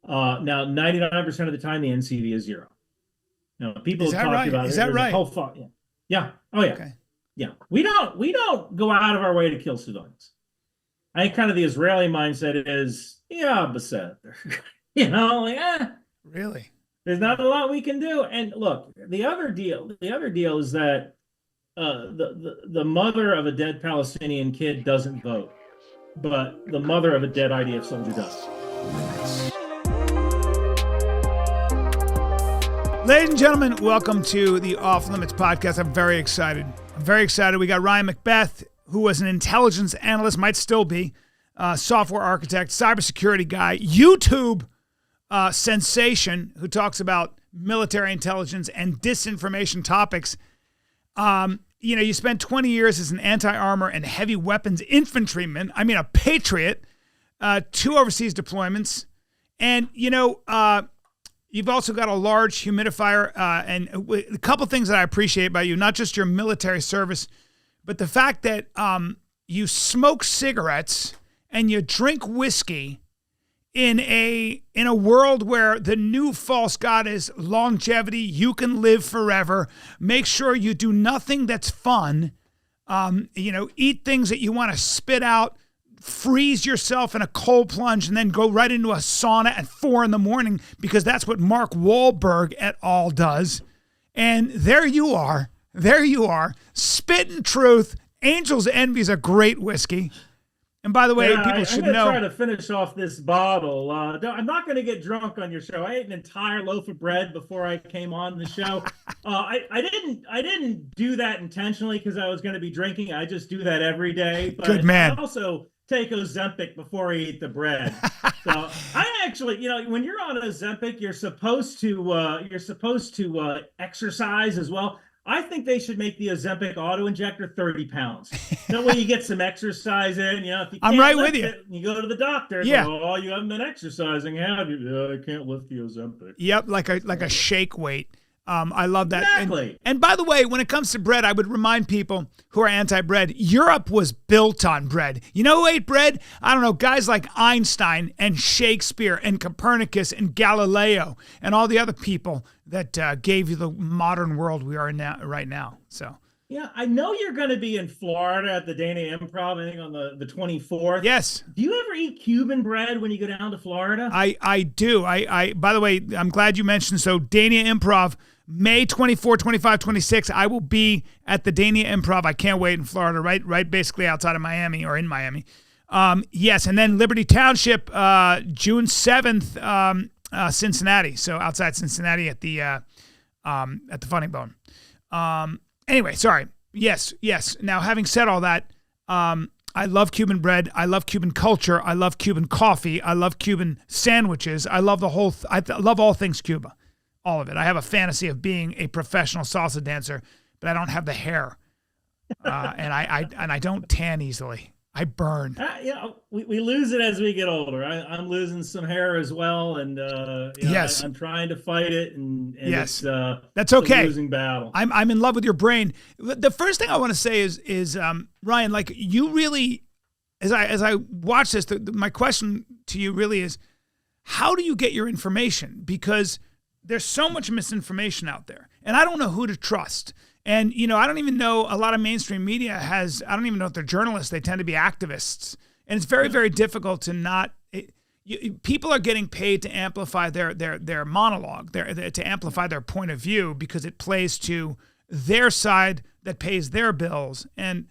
Now 99% of the time the NCV is zero. Now people Is have that talked right? about Is it. that There's a right? whole yeah. Yeah. Oh yeah. Okay. Yeah. We don't go out of our way to kill civilians. I think kind of the Israeli mindset is, yeah, Based. Like, Really? there's not a lot we can do. And look, the other deal is that the mother of a dead Palestinian kid doesn't vote, but the mother of a dead IDF soldier does. Ladies and gentlemen, welcome to the Off Limits podcast. I'm very excited. We got Ryan McBeth, who was an intelligence analyst, might still be, software architect, cybersecurity guy, YouTube sensation who talks about military intelligence and disinformation topics. You spent 20 years as an anti-armor and heavy weapons infantryman. I mean, a patriot, 2 overseas deployments. And, you've also got a large humidifier and a couple things that I appreciate about you, not just your military service, but the fact that you smoke cigarettes and you drink whiskey in a world where the new false god is longevity. You can live forever. Make sure you do nothing that's fun. Eat things that you want to spit out. Freeze yourself in a cold plunge and then go right into a sauna at 4 a.m. because that's what Mark Wahlberg et al. Does. And there you are, spitting truth. Angel's Envy is a great whiskey. And by the way, people should know. I'm going to try to finish off this bottle. I'm not going to get drunk on your show. I ate an entire loaf of bread before I came on the show. I didn't do that intentionally because I was going to be drinking. I just do that every day. But Good man. I also take Ozempic before I eat the bread. So I actually, when you're on Ozempic, you're supposed to exercise as well. I think they should make the Ozempic auto-injector 30 pounds. That way you get some exercise in. If you I'm can't right lift with you. it, you go to the doctor. Yeah. Go, oh, you haven't been exercising, have you? Yeah, I can't lift the Ozempic. Yep, like a shake weight. I love that. Exactly. And by the way, when it comes to bread, I would remind people who are anti-bread, Europe was built on bread. You know who ate bread? I don't know, guys like Einstein and Shakespeare and Copernicus and Galileo and all the other people that gave you the modern world we are in right now. So. Yeah, I know you're going to be in Florida at the Dana Improv, I think on the 24th. Yes. Do you ever eat Cuban bread when you go down to Florida? I do. I by the way, I'm glad you mentioned. So Dana Improv, May 24, 25, 26, I will be at the Dania Improv. I can't wait in Florida, right basically outside of Miami or in Miami. Yes, and then Liberty Township, June 7th, Cincinnati. So outside Cincinnati at the Funny Bone. Anyway, sorry. Yes. Now, having said all that, I love Cuban bread. I love Cuban culture. I love Cuban coffee. I love Cuban sandwiches. I love I love all things Cuba. All of it. I have a fantasy of being a professional salsa dancer, but I don't have the hair, and I don't tan easily. I burn. We lose it as we get older. I'm losing some hair as well, and yes, I'm trying to fight it, and yes, that's okay. A losing battle. I'm in love with your brain. The first thing I want to say is Ryan, like you really, as I watch this, my question to you really is, how do you get your information? Because there's so much misinformation out there, and I don't know who to trust. And, I don't even know a lot of mainstream media I don't even know if they're journalists. They tend to be activists. And it's very, very difficult to not, people are getting paid to amplify their monologue, to amplify their point of view because it plays to their side that pays their bills. And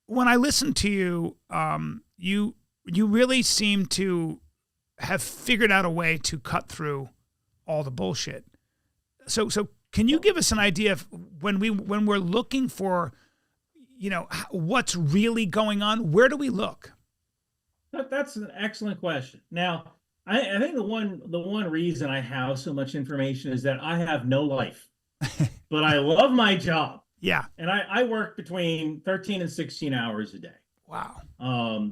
when I listen to you, you really seem to have figured out a way to cut through all the bullshit. So can you give us an idea of when we're looking for, what's really going on? Where do we look? That's an excellent question. Now, I think the one reason I have so much information is that I have no life, but I love my job. Yeah, and I work between 13 and 16 hours a day. Wow.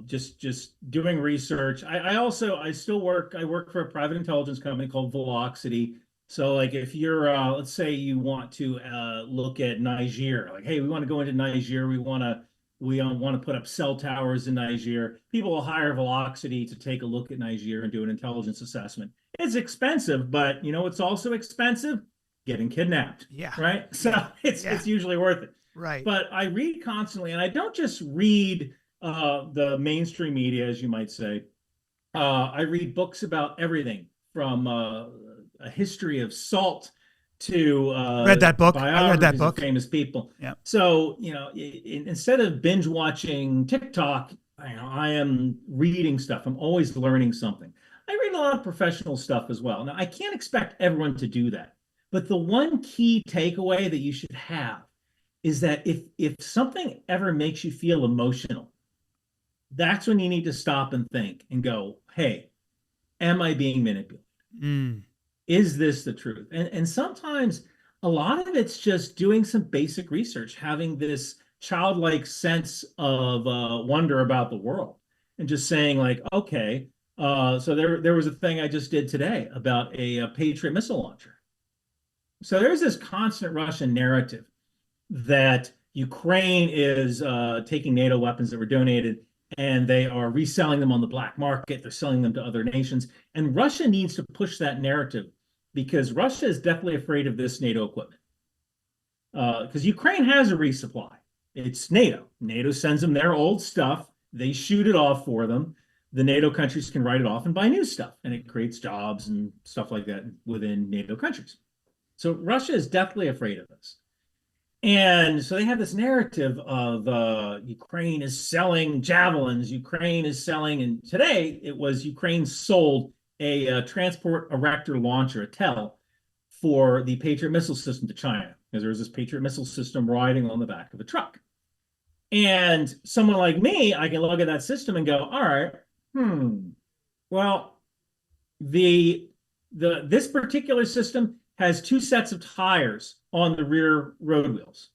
Just doing research. I still work. I work for a private intelligence company called Velocity. So like if you're, let's say you want to look at Niger, like, hey, we want to go into Niger. We want to put up cell towers in Niger. People will hire Velocity to take a look at Niger and do an intelligence assessment. It's expensive, but you know what's also expensive? Getting kidnapped. Yeah. Right. So Yeah. it's usually worth it. Right. But I read constantly, and I don't just read the mainstream media, as you might say. I read books about everything from a history of salt to Read that book. I read that biographies of book. famous people. Yeah. So, instead of binge watching TikTok, I am reading stuff. I'm always learning something. I read a lot of professional stuff as well. Now, I can't expect everyone to do that. But the one key takeaway that you should have is that if something ever makes you feel emotional, that's when you need to stop and think and go, hey, am I being manipulated? Mm. Is this the truth? And sometimes a lot of it's just doing some basic research, having this childlike sense of wonder about the world, and just saying like, okay, so there was a thing I just did today about a Patriot missile launcher. So there's this constant Russian narrative that Ukraine is taking NATO weapons that were donated and they are reselling them on the black market. They're selling them to other nations. And Russia needs to push that narrative because Russia is definitely afraid of this NATO equipment. Because Ukraine has a resupply. It's NATO. NATO sends them their old stuff. They shoot it off for them. The NATO countries can write it off and buy new stuff. And it creates jobs and stuff like that within NATO countries. So Russia is definitely afraid of this. And so they have this narrative of Ukraine is selling javelins, Ukraine is selling, and today it was Ukraine sold a transport erector launcher, a TEL, for the Patriot missile system to China, because there was this Patriot missile system riding on the back of a truck. And someone like me, I can look at that system and go, all right, well, this particular system has two sets of tires on the rear road wheels,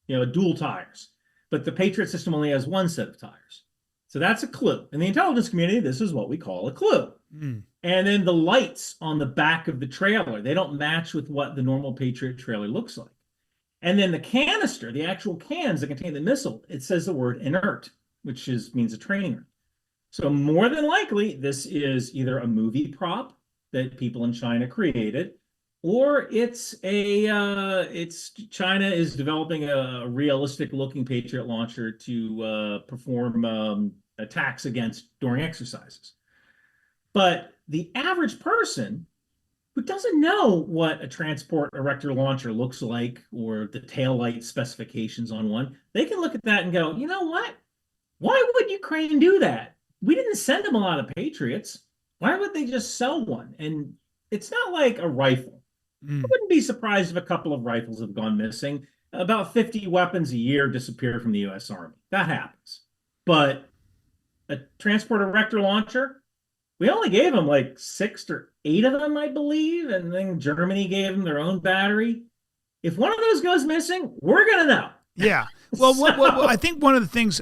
dual tires. But the Patriot system only has one set of tires. So that's a clue. In the intelligence community, this is what we call a clue. Mm. And then the lights on the back of the trailer, they don't match with what the normal Patriot trailer looks like. And then the canister, the actual cans that contain the missile, it says the word inert, which means a training room. So more than likely, this is either a movie prop that people in China created, or it's China is developing a realistic looking Patriot launcher to perform attacks against during exercises. But the average person who doesn't know what a transport erector launcher looks like or the taillight specifications on one, they can look at that and go, you know what? Why would Ukraine do that? We didn't send them a lot of Patriots. Why would they just sell one? And it's not like a rifle. I wouldn't be surprised if a couple of rifles have gone missing. About 50 weapons a year disappear from the U.S. Army. That happens. But a transport erector launcher, we only gave them like 6 or 8 of them, I believe, and then Germany gave them their own battery. If one of those goes missing, we're going to know. Yeah. Well, what I think one of the things,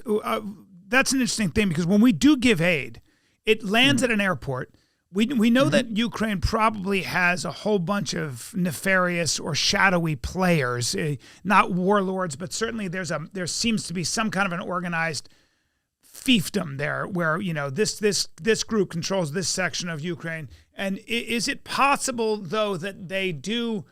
that's an interesting thing, because when we do give aid, it lands at an airport. We know that Ukraine probably has a whole bunch of nefarious or shadowy players, not warlords, but certainly there seems to be some kind of an organized fiefdom there, where this group controls this section of Ukraine. And is it possible, though, that they do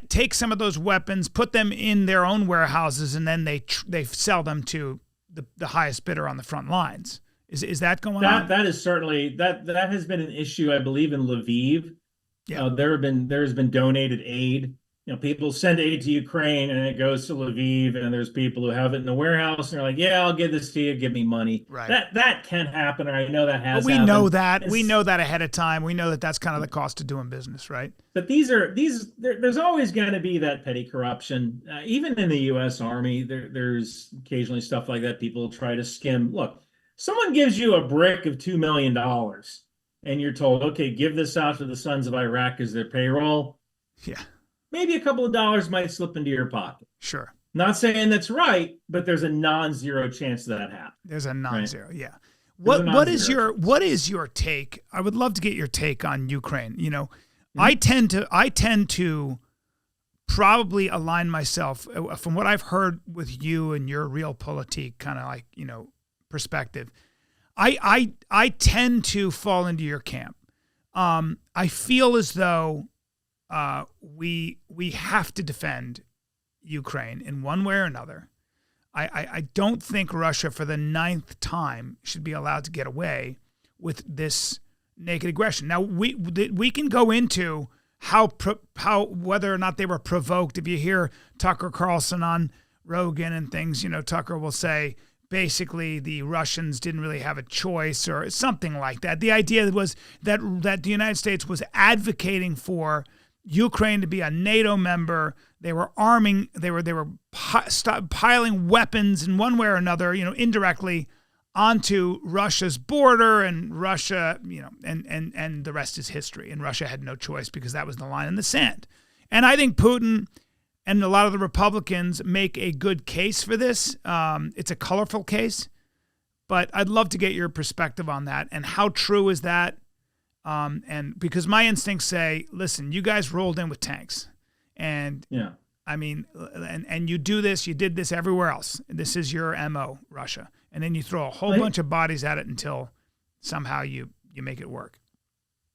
take some of those weapons, put them in their own warehouses, and then they sell them to the highest bidder on the front lines? Is that going on? That is certainly that has been an issue, I believe, in Lviv. Yeah. There's been donated aid. People send aid to Ukraine and it goes to Lviv, and there's people who have it in the warehouse and they're like, yeah, I'll give this to you, give me money. Right. That can happen. I know that has. But we happened. know that. We know that ahead of time. We know that that's kind of the cost of doing business, right? But there's always going to be that petty corruption. Even in the U.S. Army, there's occasionally stuff like that. People try to skim. Look, someone gives you a brick of $2 million and you're told, okay, give this out to the sons of Iraq as their payroll. Yeah. Maybe a couple of dollars might slip into your pocket. Sure. Not saying that's right, but there's a non-zero chance that happens. There's a non-zero, right? Yeah. What is your take? I would love to get your take on Ukraine. I tend to probably align myself from what I've heard with you and your realpolitik kind of like, perspective. I tend to fall into your camp. I feel as though we have to defend Ukraine in one way or another. I don't think Russia, for the 9th time, should be allowed to get away with this naked aggression. Now, we can go into how whether or not they were provoked. If you hear Tucker Carlson on Rogan and things, Tucker will say basically the Russians didn't really have a choice or something like that. The idea was that the United States was advocating for Ukraine to be a NATO member. They were arming, they were piling weapons in one way or another, indirectly onto Russia's border, and Russia, and the rest is history. And Russia had no choice because that was the line in the sand. And I think Putin and a lot of the Republicans make a good case for this. It's a colorful case, but I'd love to get your perspective on that. And how true is that? And because my instincts say, listen, you guys rolled in with tanks, and I mean, and you did this everywhere else. This is your MO, Russia. And then you throw a whole bunch of bodies at it until somehow you make it work.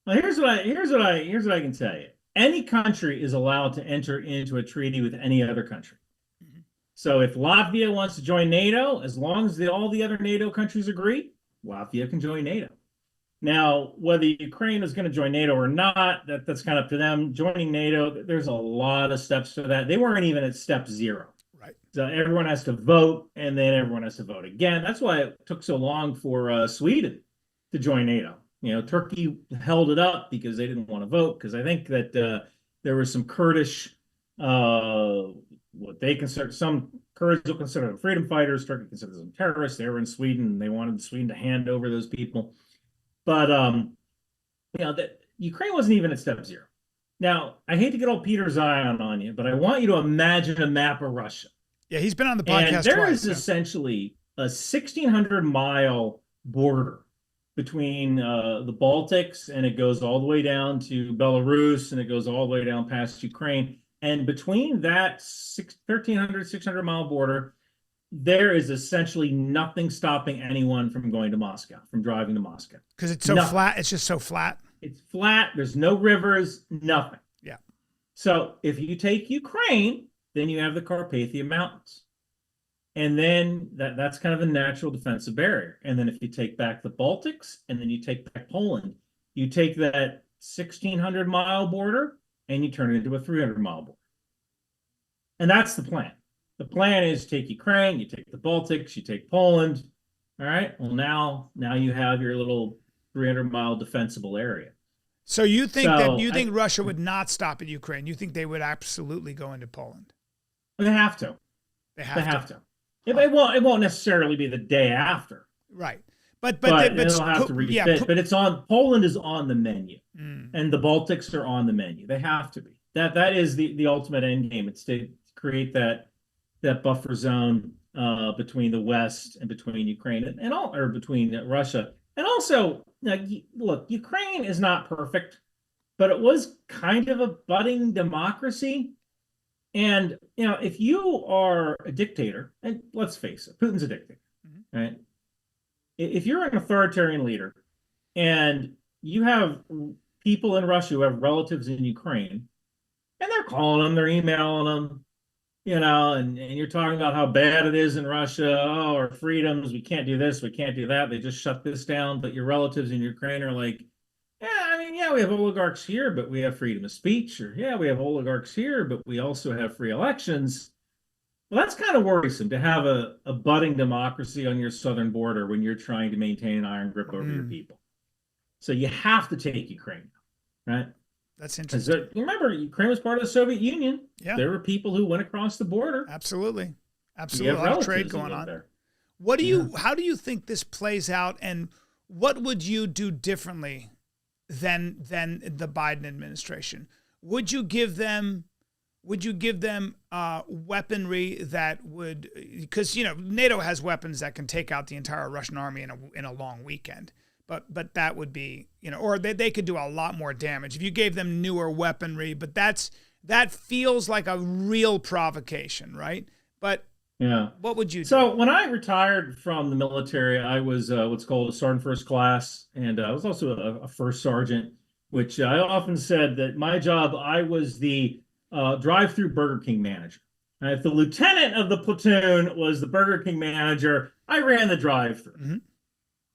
Well, here's what I can tell you. Any country is allowed to enter into a treaty with any other country. Mm-hmm. So if Latvia wants to join NATO, as long as all the other NATO countries agree, Latvia can join NATO. Now, whether Ukraine is going to join NATO or not, that's kind of up to them. Joining NATO, there's a lot of steps to that. They weren't even at step 0. Right. So everyone has to vote, and then everyone has to vote again. That's why it took so long for Sweden to join NATO. Turkey held it up because they didn't want to vote, because I think that there was some Kurdish, what they consider, some Kurds will consider them freedom fighters, Turkey considers them terrorists. They were in Sweden, and they wanted Sweden to hand over those people. But that Ukraine wasn't even at step 0. Now, I hate to get old Peter Zion on you, but I want you to imagine a map of Russia. Yeah, he's been on the podcast and there twice. Is essentially a 1,600-mile border between the Baltics, and it goes all the way down to Belarus, and it goes all the way down past Ukraine. And between that 1,300, 600-mile border, there is essentially nothing stopping anyone from going to Moscow, from driving to Moscow. Because it's so flat. It's just so flat. It's flat. There's no rivers, nothing. Yeah. So if you take Ukraine, then you have the Carpathian Mountains. And then that's kind of a natural defensive barrier. And then if you take back the Baltics, and then you take back Poland, you take that 1,600-mile border and you turn it into a 300-mile border. And that's the plan. The plan is take Ukraine, you take the Baltics, you take Poland. All right. Well, now you have your little 300-mile defensible area. So you think Russia would not stop at Ukraine? You think they would absolutely go into Poland? They have to. They have to. It won't necessarily be the day after. Right. But they'll have to refit. But it's on. Poland is on the menu, and the Baltics are on the menu. They have to be. That is the ultimate end game. It's to create that buffer zone between the West and between Ukraine or between Russia. And also, look, Ukraine is not perfect, but it was kind of a budding democracy. And, if you are a dictator, and let's face it, Putin's a dictator, right? If you're an authoritarian leader and you have people in Russia who have relatives in Ukraine, and they're calling them, they're emailing them, and you're talking about how bad it is in Russia. Oh, our freedoms, we can't do this, we can't do that. They just shut this down. But your relatives in Ukraine are like, we have oligarchs here, but we have freedom of speech. Or, we have oligarchs here, but we also have free elections. Well, that's kind of worrisome to have a budding democracy on your southern border when you're trying to maintain an iron grip over your people. So you have to take Ukraine, right? That's interesting. Remember, Ukraine was part of the Soviet Union. Yeah. There were people who went across the border. Absolutely. A lot of trade going on there. How do you think this plays out, and what would you do differently than the Biden administration? Would you give them weaponry that would, because NATO has weapons that can take out the entire Russian army in a long weekend, but that would be or they could do a lot more damage if you gave them newer weaponry. But that feels like a real provocation, right? But what would you do? So when I retired from the military, I was what's called a sergeant first class, and I was also a first sergeant. which I often said that my job, I was the drive-through Burger King manager. And if the lieutenant of the platoon was the Burger King manager, I ran the drive-through. Mm-hmm.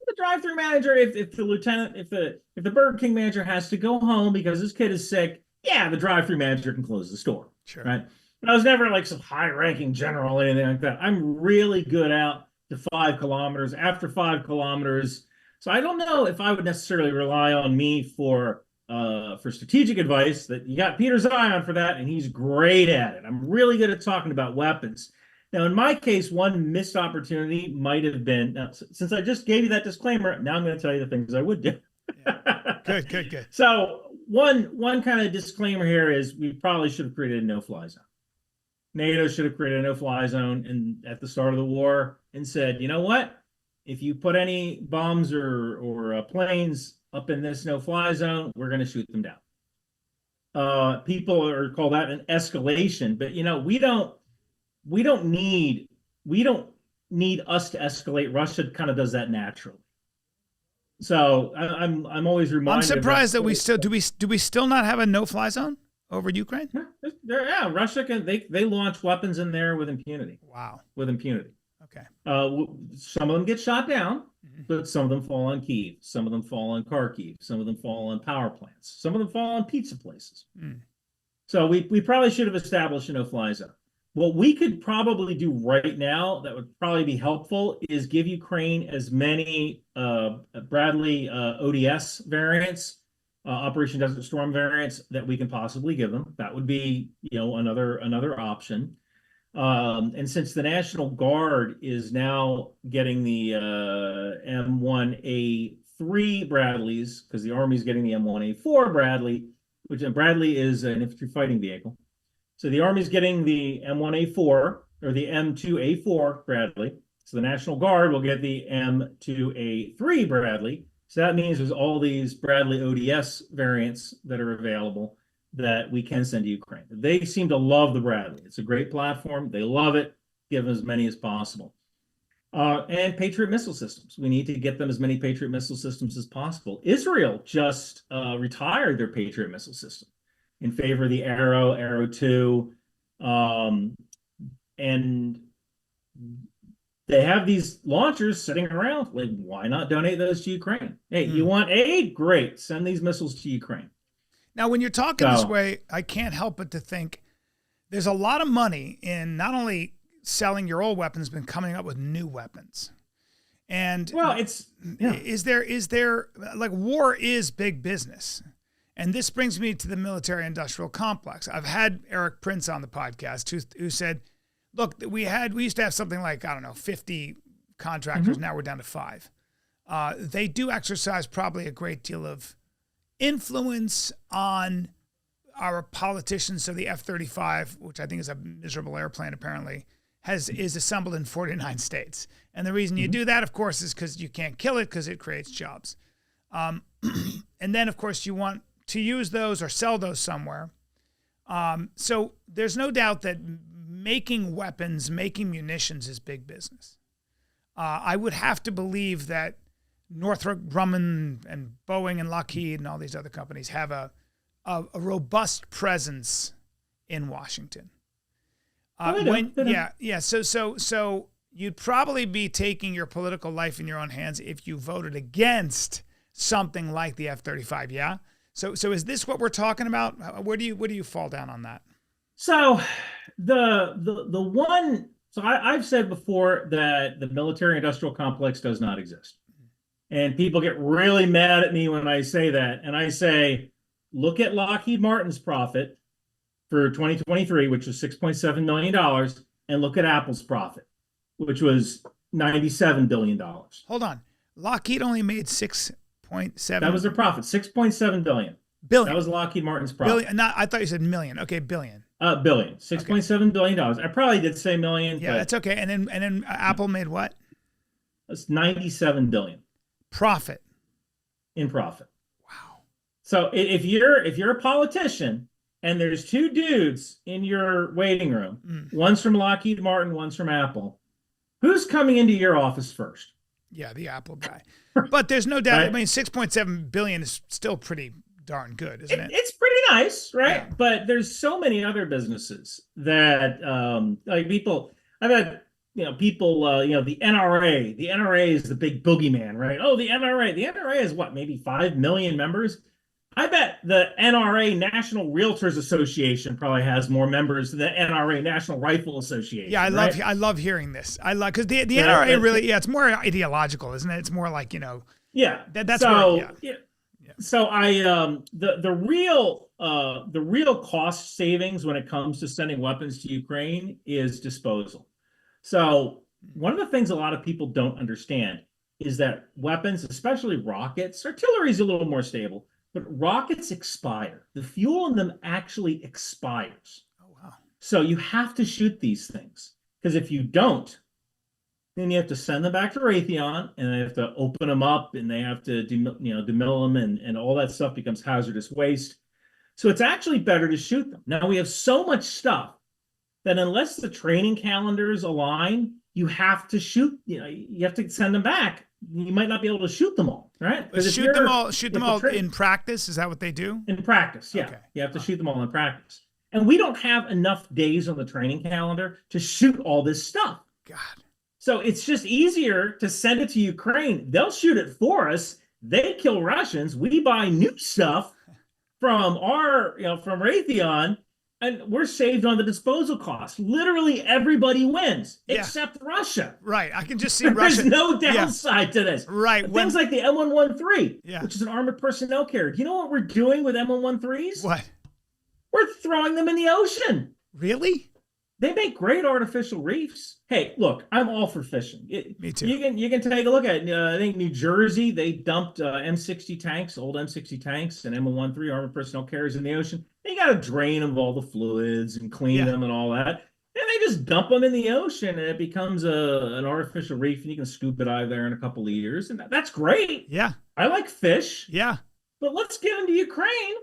The drive-through manager, if the lieutenant, if the Burger King manager has to go home because his kid is sick, yeah, the drive-through manager can close the store. Sure. Right. But I was never like some high-ranking general or anything like that. I'm really good out to 5 kilometers. After 5 kilometers, so I don't know if I would necessarily rely on me for strategic advice. That you got Peter Zion for that, and he's great at it. I'm really good at talking about weapons. Now, in my case, one missed opportunity might have been, now, since I just gave you that disclaimer, now I'm going to tell you the things I would do. Yeah. Good. So one kind of disclaimer here is we probably should have created a no-fly zone. NATO should have created a no-fly zone at the start of the war and said, you know what? If you put any bombs or planes up in this no-fly zone, we're going to shoot them down. People call that an escalation, but we don't need us to escalate. Russia kind of does that naturally. So I'm always reminded. I'm surprised that we still do we still not have a no-fly zone over Ukraine? Yeah, Russia they launch weapons in there with impunity. Wow, with impunity. Okay. Some of them get shot down, but some of them fall on Kyiv. Some of them fall on Kharkiv. Some of them fall on power plants. Some of them fall on pizza places. So we probably should have established a no-fly zone. What we could probably do right now that would probably be helpful is give Ukraine as many Bradley ODS variants, Operation Desert Storm variants that we can possibly give them. That would be another option. And since the National Guard is now getting the M1A3 Bradleys, because the Army's getting the M1A4 Bradley, which Bradley is an infantry fighting vehicle. So the Army's getting the M1A4 or the M2A4 Bradley. So the National Guard will get the M2A3 Bradley. So that means there's all these Bradley ODS variants that are available that we can send to Ukraine. They seem to love the Bradley. It's a great platform. They love it. Give them as many as possible. And Patriot missile systems. We need to get them as many Patriot missile systems as possible. Israel just retired their Patriot missile system in favor of the Arrow 2. And they have these launchers sitting around. Like, why not donate those to Ukraine? Hey, you want aid? Great. Send these missiles to Ukraine. Now, when you're talking this way, I can't help but to think there's a lot of money in not only selling your old weapons, but coming up with new weapons. And is there like war is big business. And this brings me to the military industrial complex. I've had Eric Prince on the podcast who said, look, we used to have something like, 50 contractors. Now we're down to 5. They do exercise probably a great deal of influence on our politicians. So the F-35, which I think is a miserable airplane apparently, is assembled in 49 states. And the reason you do that, of course, is because you can't kill it because it creates jobs. And then, of course, you want to use those or sell those somewhere. So there's no doubt that making weapons, making munitions is big business. I would have to believe that Northrop Grumman and Boeing and Lockheed and all these other companies have a robust presence in Washington. So you'd probably be taking your political life in your own hands if you voted against something like the F-35. Yeah. So is this what we're talking about? Where do you fall down on that? So I've said before that the military industrial complex does not exist. And people get really mad at me when I say that. And I say, look at Lockheed Martin's profit for 2023, which was $6.7 million, and look at Apple's profit, which was $97 billion. Hold on. Lockheed only made 6.7. That was their profit, $6.7 billion. Billion. That was Lockheed Martin's profit. Billion. No, I thought you said million. Okay, billion. Billion. $6.7 billion. I probably did say million. Yeah, that's okay. And then Apple made what? That's $97 billion. Profit. In profit. Wow. So if you're a politician and there's 2 dudes in your waiting room, one's from Lockheed Martin, one's from Apple, who's coming into your office first? Yeah, the Apple guy. But there's no doubt. Right? I mean, $6.7 billion is still pretty darn good, isn't it? It's pretty nice, right? Yeah. But there's so many other businesses that like people. I've had people the NRA. The NRA is the big boogeyman, right? Oh, the NRA. The NRA is what, maybe 5 million members. I bet the NRA, National Realtors Association, probably has more members than the NRA, National Rifle Association. Yeah, right? I love hearing this. I love because the NRA really, it's more ideological, isn't it? It's more like yeah. That's so where, yeah. So the real cost savings when it comes to sending weapons to Ukraine is disposal. So one of the things a lot of people don't understand is that weapons, especially rockets, artillery is a little more stable, but rockets expire. The fuel in them actually expires. Oh wow. So you have to shoot these things, because if you don't, then you have to send them back to Raytheon, and they have to open them up, and they have to demill them, and all that stuff becomes hazardous waste. So it's actually better to shoot them. Now we have so much stuff that unless the training calendars align, you have to shoot. You have to send them back. You might not be able to shoot them all, right? Shoot them all in practice. Is that what they do? In practice, yeah. Okay. You have to shoot them all in practice. And we don't have enough days on the training calendar to shoot all this stuff. God. So it's just easier to send it to Ukraine. They'll shoot it for us. They kill Russians. We buy new stuff from from Raytheon, and we're saved on the disposal costs. Literally everybody wins except Russia. Right. I can just see Russia. There's no downside to this. Right. Things like the M113, which is an armored personnel carrier. Do you know what we're doing with M113s? What? We're throwing them in the ocean. Really? They make great artificial reefs. Hey, look, I'm all for fishing. Me too. You can take a look at I think New Jersey, they dumped M60 tanks, old M60 tanks and M113 armored personnel carriers in the ocean. They got to drain them of all the fluids and clean them and all that. And they just dump them in the ocean, and it becomes an artificial reef, and you can scuba dive there in a couple of years. And that's great. Yeah. I like fish. Yeah. But let's give them to Ukraine.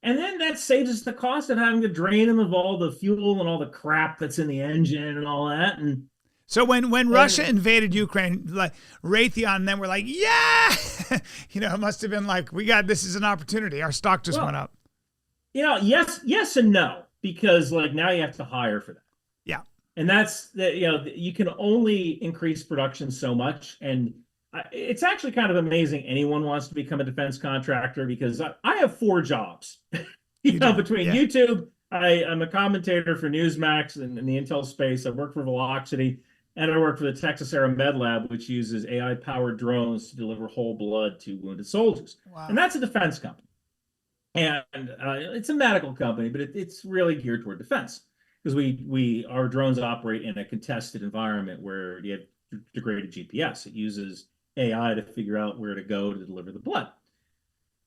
And then that saves us the cost of having to drain them of all the fuel and all the crap that's in the engine and all that. And so when Russia invaded Ukraine, like Raytheon and them were like, yeah, it must have been like, this is an opportunity. Our stock just went up. Yes and no, because like now you have to hire for that. Yeah. And that's you can only increase production so much. And it's actually kind of amazing anyone wants to become a defense contractor, because I have 4 jobs. Between YouTube, I'm a commentator for Newsmax and in the Intel space. I work for Velocity, and I work for the Texas Air Med Lab, which uses AI-powered drones to deliver whole blood to wounded soldiers. Wow. And that's a defense company. And it's a medical company, but it's really geared toward defense, because our drones operate in a contested environment where you have degraded GPS. It uses AI to figure out where to go to deliver the blood.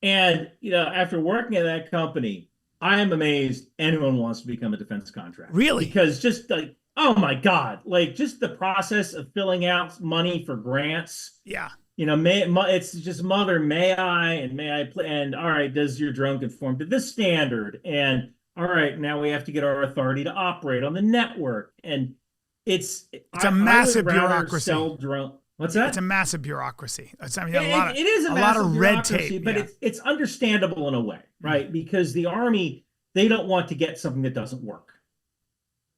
And, after working at that company, I am amazed anyone wants to become a defense contractor. Really? Because just like, oh my God, like just the process of filling out money for grants. Yeah. It's just may I, and all right, does your drone conform to this standard? And all right, now we have to get our authority to operate on the network. And it's a massive bureaucracy. Sell drone. What's that? It's a massive bureaucracy. It is a lot of red tape, but it's understandable in a way, right? Mm-hmm. Because the Army, they don't want to get something that doesn't work.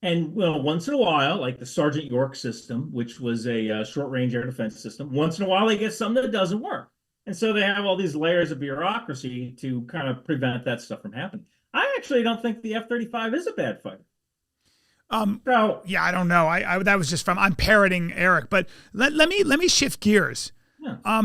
And once in a while, like the Sergeant York system, which was a short-range air defense system, once in a while they get something that doesn't work. And so they have all these layers of bureaucracy to kind of prevent that stuff from happening. I actually don't think the F-35 is a bad fighter. Yeah, I don't know. I that was just I'm parroting Eric, but let me shift gears. Yeah.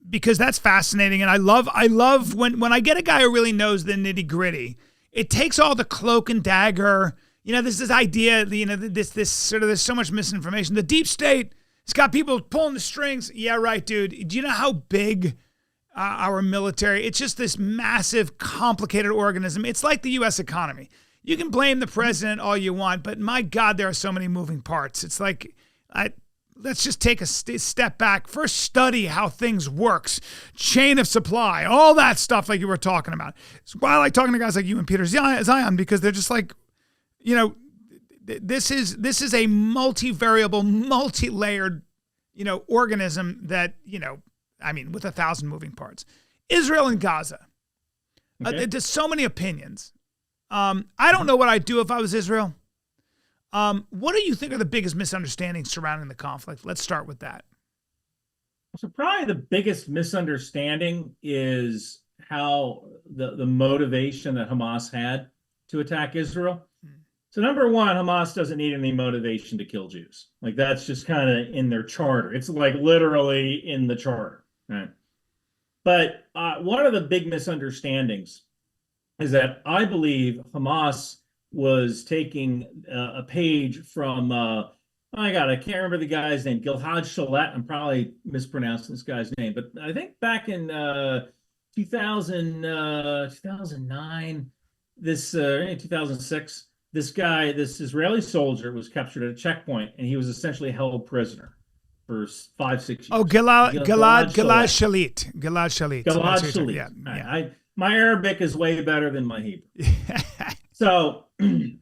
Because that's fascinating, and I love when I get a guy who really knows the nitty gritty. It takes all the cloak and dagger. There's this idea. This sort of, there's so much misinformation. The deep state, it's got people pulling the strings. Yeah, right, dude. Do you know how big our military? It's just this massive, complicated organism. It's like the U.S. economy. You can blame the president all you want, but my God, there are so many moving parts. It's like, let's just take a step back. First, study how things works, chain of supply, all that stuff like you were talking about. It's why I like talking to guys like you and Peter Zion, because they're just like, this is a multivariable, multi-layered, organism that, with 1,000 moving parts. Israel and Gaza. Okay? There's so many opinions. I don't know what I'd do if I was Israel. What do you think are the biggest misunderstandings surrounding the conflict? Let's start with that. So probably the biggest misunderstanding is how the motivation that Hamas had to attack Israel. So number one, Hamas doesn't need any motivation to kill Jews. Like that's just kind of in their charter. It's like literally in the charter. Right? But one of the big misunderstandings is that I believe Hamas was taking a page from, I can't remember the guy's name, Gilad Shalit. I'm probably mispronouncing this guy's name, but I think back in 2009, 2006, this guy, this Israeli soldier was captured at a checkpoint, and he was essentially held prisoner for 5-6 years. Oh, Gilad Shalit. Gilad Shalit. Gilad Shalit. Yeah. My Arabic is way better than my Hebrew. So he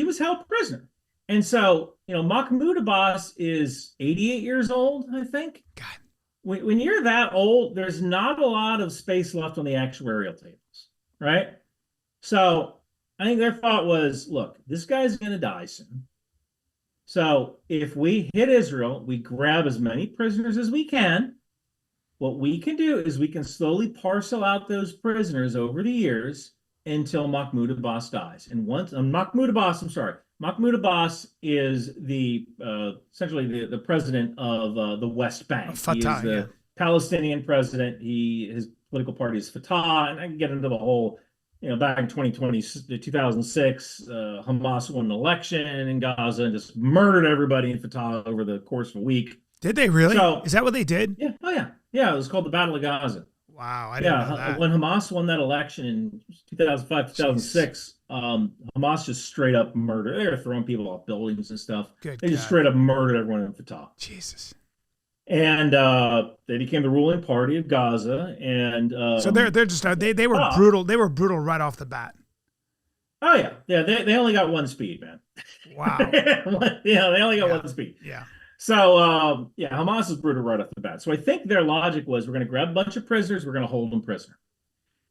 was held prisoner. And so, Mahmoud Abbas is 88 years old, I think. God. When you're that old, there's not a lot of space left on the actuarial tables, right? So I think their thought was, look, this guy's going to die soon. So if we hit Israel, we grab as many prisoners as we can. What we can do is we can slowly parcel out those prisoners over the years until Mahmoud Abbas dies. And once Mahmoud Abbas is the essentially the president of the West Bank. Fatah, he is the Palestinian president. His political party is Fatah, and I can get into the whole. Back in 2006, Hamas won an election in Gaza and just murdered everybody in Fatah over the course of a week. Did they really? So, is that what they did? Yeah. Oh, yeah. Yeah, it was called the Battle of Gaza. Wow, I didn't know that. When Hamas won that election in 2005, 2006, Hamas just straight up murdered. They were throwing people off buildings and stuff. They just straight up murdered everyone in Fatah. Jesus. And they became the ruling party of Gaza, and so they're just they were brutal. They were brutal right off the bat. Oh yeah. They only got one speed, man. Wow. They only got one speed. Yeah. So Hamas is brutal right off the bat. So I think their logic was, we're going to grab a bunch of prisoners, we're going to hold them prisoner,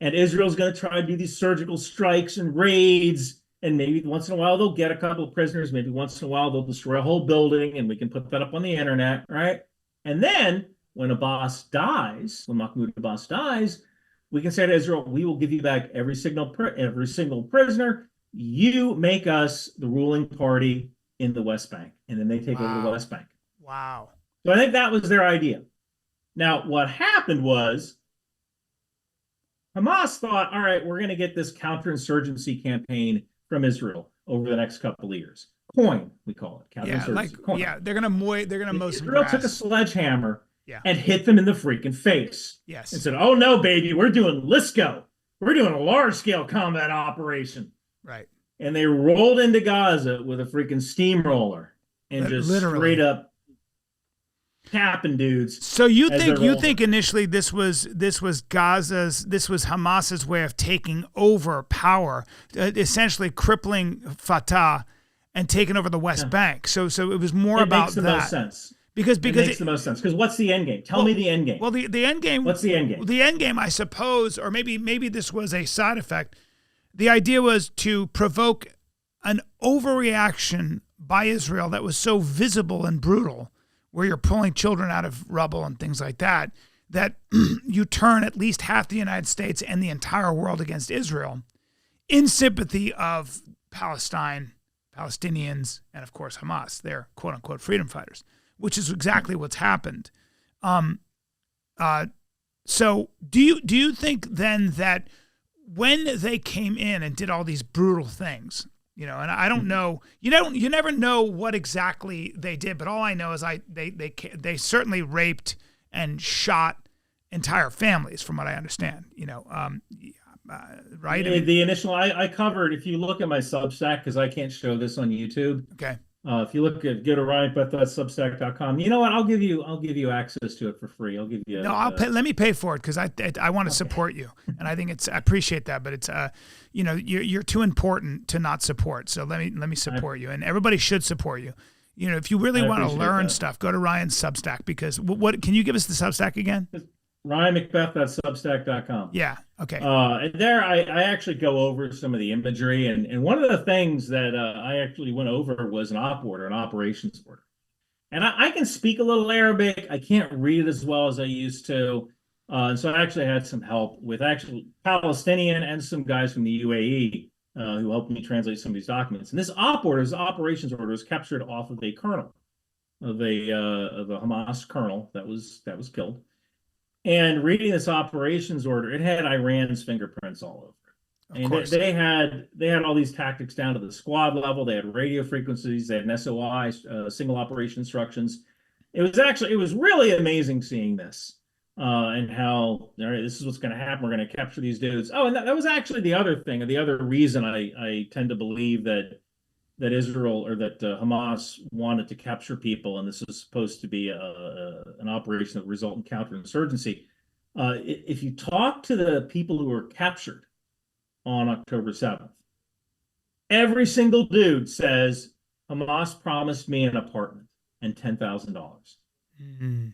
and Israel's going to try to do these surgical strikes and raids, and maybe once in a while they'll get a couple of prisoners, maybe once in a while they'll destroy a whole building, and we can put that up on the internet, right? And then when Mahmoud Abbas dies, we can say to Israel, we will give you back every single prisoner. You make us the ruling party in the West Bank. And then they take over the West Bank. Wow. So I think that was their idea. Now, what happened was Hamas thought, all right, we're going to get this counterinsurgency campaign from Israel over the next couple of years. Coin, we call it. Coin. They're gonna mow some Israel grass. took a sledgehammer and hit them in the freaking face. Yes. And said, oh no, baby, we're doing LSCO. We're doing a large-scale combat operation. Right. And they rolled into Gaza with a freaking steamroller and just straight up tapping dudes. So you think initially this was Hamas's way of taking over power, essentially crippling Fatah and taking over the West Bank. So it was more about that. It makes the most sense. Because it makes the most sense. Because what's the end game? Tell me the end game. Well, the end game. What's the end game? The end game, I suppose, or maybe this was a side effect. The idea was to provoke an overreaction by Israel that was so visible and brutal, where you're pulling children out of rubble and things like that, that you turn at least half the United States and the entire world against Israel in sympathy of Palestinians, and of course Hamas, their quote-unquote freedom fighters, which is exactly what's happened. So do you think then that when they came in and did all these brutal things, and I don't know, you never know what exactly they did, but all I know is they certainly raped and shot entire families, from what I understand. Right? The initial I covered. If you look at my Substack, because I can't show this on YouTube. Okay. If you look at GoToRyanMcBeth.substack.com, you know what? I'll give you access to it for free. I'll give you. No, I'll pay. Let me pay for it because I want to support you, and I think I appreciate that. But it's you're too important to not support. So let me support you, and everybody should support you. If you really want to learn stuff, go to Ryan's Substack, because what can you give us the Substack again? RyanMcBeth.substack.com. Yeah. Okay. And there I actually go over some of the imagery. And one of the things that I actually went over was an op order, an operations order. And I can speak a little Arabic. I can't read it as well as I used to. And so I actually had some help with actually Palestinian and some guys from the UAE who helped me translate some of these documents. And this op order, this operations order, was captured off of a colonel of a Hamas colonel that was killed. And reading this operations order, it had Iran's fingerprints all over it. And they had all these tactics down to the squad level. They had radio frequencies. They had an SOI, single operation instructions. It was really amazing seeing this and how, all right, this is what's going to happen. We're going to capture these dudes. Oh, and that was actually the other thing, the other reason I tend to believe that Israel or that Hamas wanted to capture people, and this was supposed to be an operation that would result in counterinsurgency. If you talk to the people who were captured on October 7th, every single dude says, Hamas promised me an apartment and $10,000. Mm-hmm.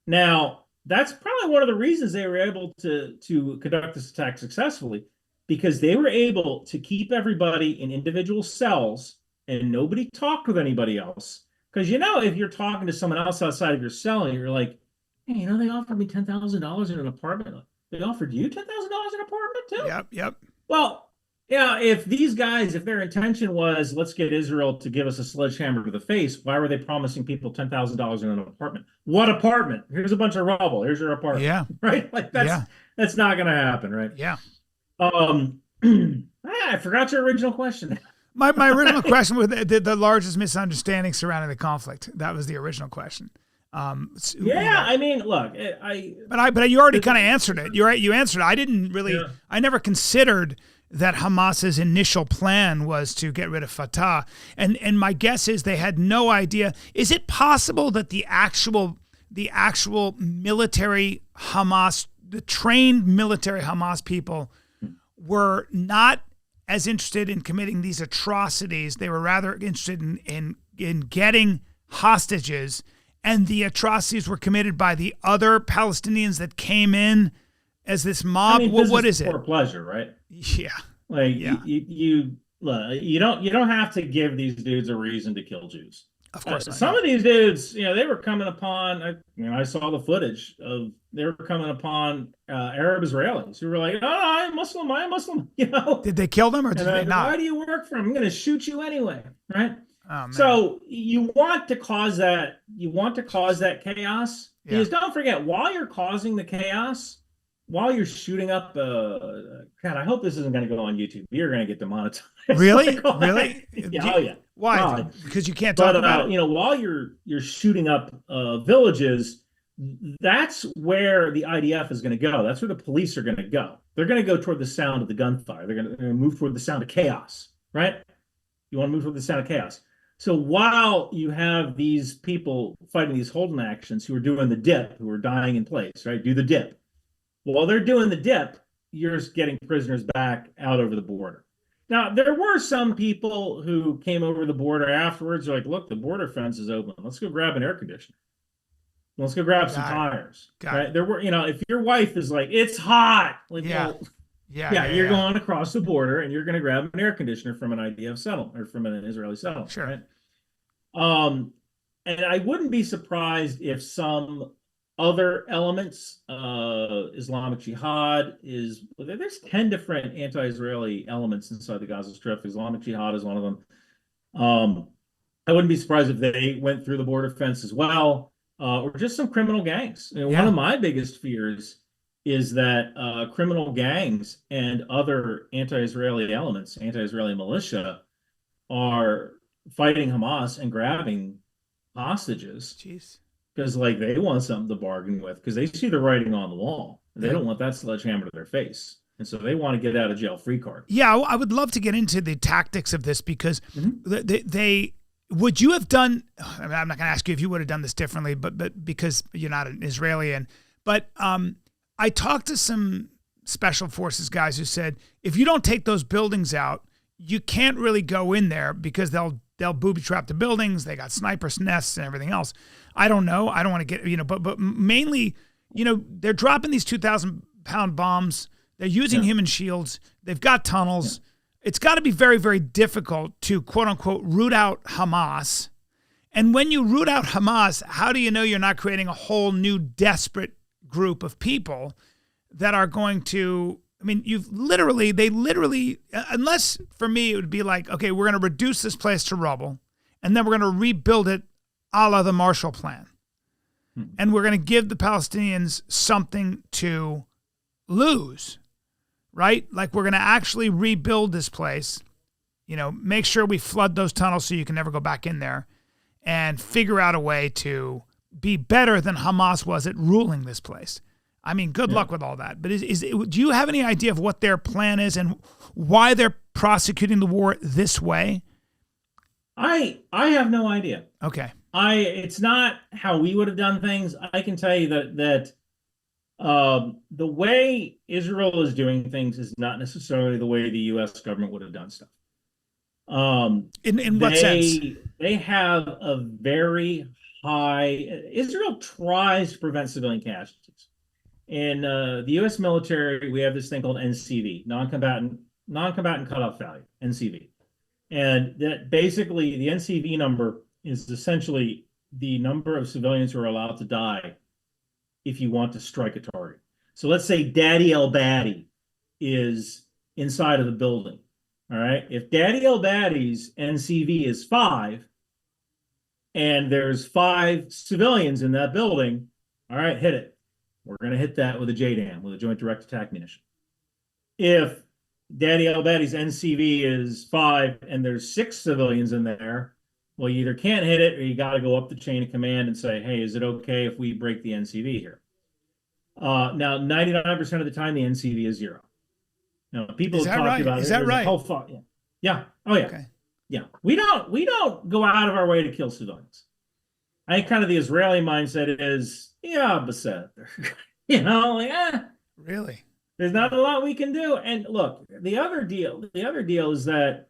Now, that's probably one of the reasons they were able to conduct this attack successfully, because they were able to keep everybody in individual cells and nobody talked with anybody else. Because, if you're talking to someone else outside of your cell and you're like, hey, they offered me $10,000 in an apartment. They offered you $10,000 in an apartment too? Yep. Well, yeah, if these guys, if their intention was, let's get Israel to give us a sledgehammer to the face, why were they promising people $10,000 in an apartment? What apartment? Here's a bunch of rubble. Here's your apartment. Yeah. Right? Like that's not going to happen, right? Yeah. I forgot your original question. My original question was the largest misunderstanding surrounding the conflict. That was the original question. I mean, look, but you already kind of answered it. You're right. You answered it. I didn't really. Yeah. I never considered that Hamas's initial plan was to get rid of Fatah, and my guess is they had no idea. Is it possible that the actual military Hamas, the trained military Hamas people, were not as interested in committing these atrocities? They were rather interested in getting hostages, and the atrocities were committed by the other Palestinians that came in as this mob. What is it? For pleasure, right? Yeah. You don't have to give these dudes a reason to kill Jews. Of course not. Some of these dudes, they were coming upon, I saw the footage of, they were coming upon Arab Israelis who were like, oh, I'm Muslim. Did they kill them or did they not? Why do you work for him? I'm going to shoot you anyway, right? Oh, man. So you want to cause that chaos. Yeah. Because don't forget, while you're causing the chaos, while you're shooting up, God, I hope this isn't going to go on YouTube. You're going to get demonetized. Really? Really? Yeah. Oh, yeah. Why? Because you can't talk about it. While you're shooting up villages, that's where the IDF is going to go. That's where the police are going to go. They're going to go toward the sound of the gunfire. They're going to move toward the sound of chaos, right? You want to move toward the sound of chaos. So while you have these people fighting these holding actions who are doing the dip, who are dying in place, right? Do the dip. While they're doing the dip, you're getting prisoners back out over the border. Now, there were some people who came over the border afterwards. They're like, look, the border fence is open. Let's go grab an air conditioner. Let's go grab some tires. Right? There were, if your wife is like, it's hot. Like, you're going across the border and you're going to grab an air conditioner from an IDF settlement or from an Israeli settlement. Sure. Right? And I wouldn't be surprised if some other elements, Islamic Jihad there's 10 different anti-Israeli elements inside the Gaza Strip. Islamic Jihad is one of them. I wouldn't be surprised if they went through the border fence as well, or just some criminal gangs. One of my biggest fears is that criminal gangs and other anti-Israeli elements, anti-Israeli militia, are fighting Hamas and grabbing hostages. Jeez. Because they want something to bargain with, because they see the writing on the wall. They don't want that sledgehammer to their face. And so they want to get out of jail free card. Yeah, I would love to get into the tactics of this, because they would you have done, I'm not going to ask you if you would have done this differently, but because you're not an Israeli. But I talked to some special forces guys who said, if you don't take those buildings out, you can't really go in there because they'll booby trap the buildings. They got sniper nests and everything else. I don't know. I don't want to get, but mainly they're dropping these 2,000-pound bombs. They're using human shields. They've got tunnels. It's got to be very, very difficult to, quote unquote, root out Hamas. And when you root out Hamas, how do you know you're not creating a whole new desperate group of people that are going to, they literally, unless for me it would be like, okay, we're going to reduce this place to rubble and then we're going to rebuild it a la the Marshall Plan. And we're going to give the Palestinians something to lose, right? Like we're going to actually rebuild this place, make sure we flood those tunnels so you can never go back in there and figure out a way to be better than Hamas was at ruling this place. Good luck with all that. But do you have any idea of what their plan is and why they're prosecuting the war this way? I have no idea. Okay. It's not how we would have done things. I can tell you that the way Israel is doing things is not necessarily the way the U.S. government would have done stuff. In what sense? They have a very high. Israel tries to prevent civilian casualties. In the U.S. military, we have this thing called NCV, non-combatant cutoff value, NCV, and that basically the NCV number is essentially the number of civilians who are allowed to die if you want to strike a target. So let's say Daddy El Badi is inside of the building. All right. If Daddy El Badi's NCV is 5 and there's 5 civilians in that building, all right, hit it. We're going to hit that with a JDAM, with a joint direct attack munition. If Daddy El Badi's NCV is 5 and there's 6 civilians in there, well, you either can't hit it or you got to go up the chain of command and say, hey, is it okay if we break the NCV here? Now, 99% of the time, the NCV is 0. Now, people have talked about it. Is that right? Yeah. Oh, yeah. Okay. Yeah. We don't go out of our way to kill civilians. I think kind of the Israeli mindset is, Basset. Really? There's not a lot we can do. And look, the other deal is that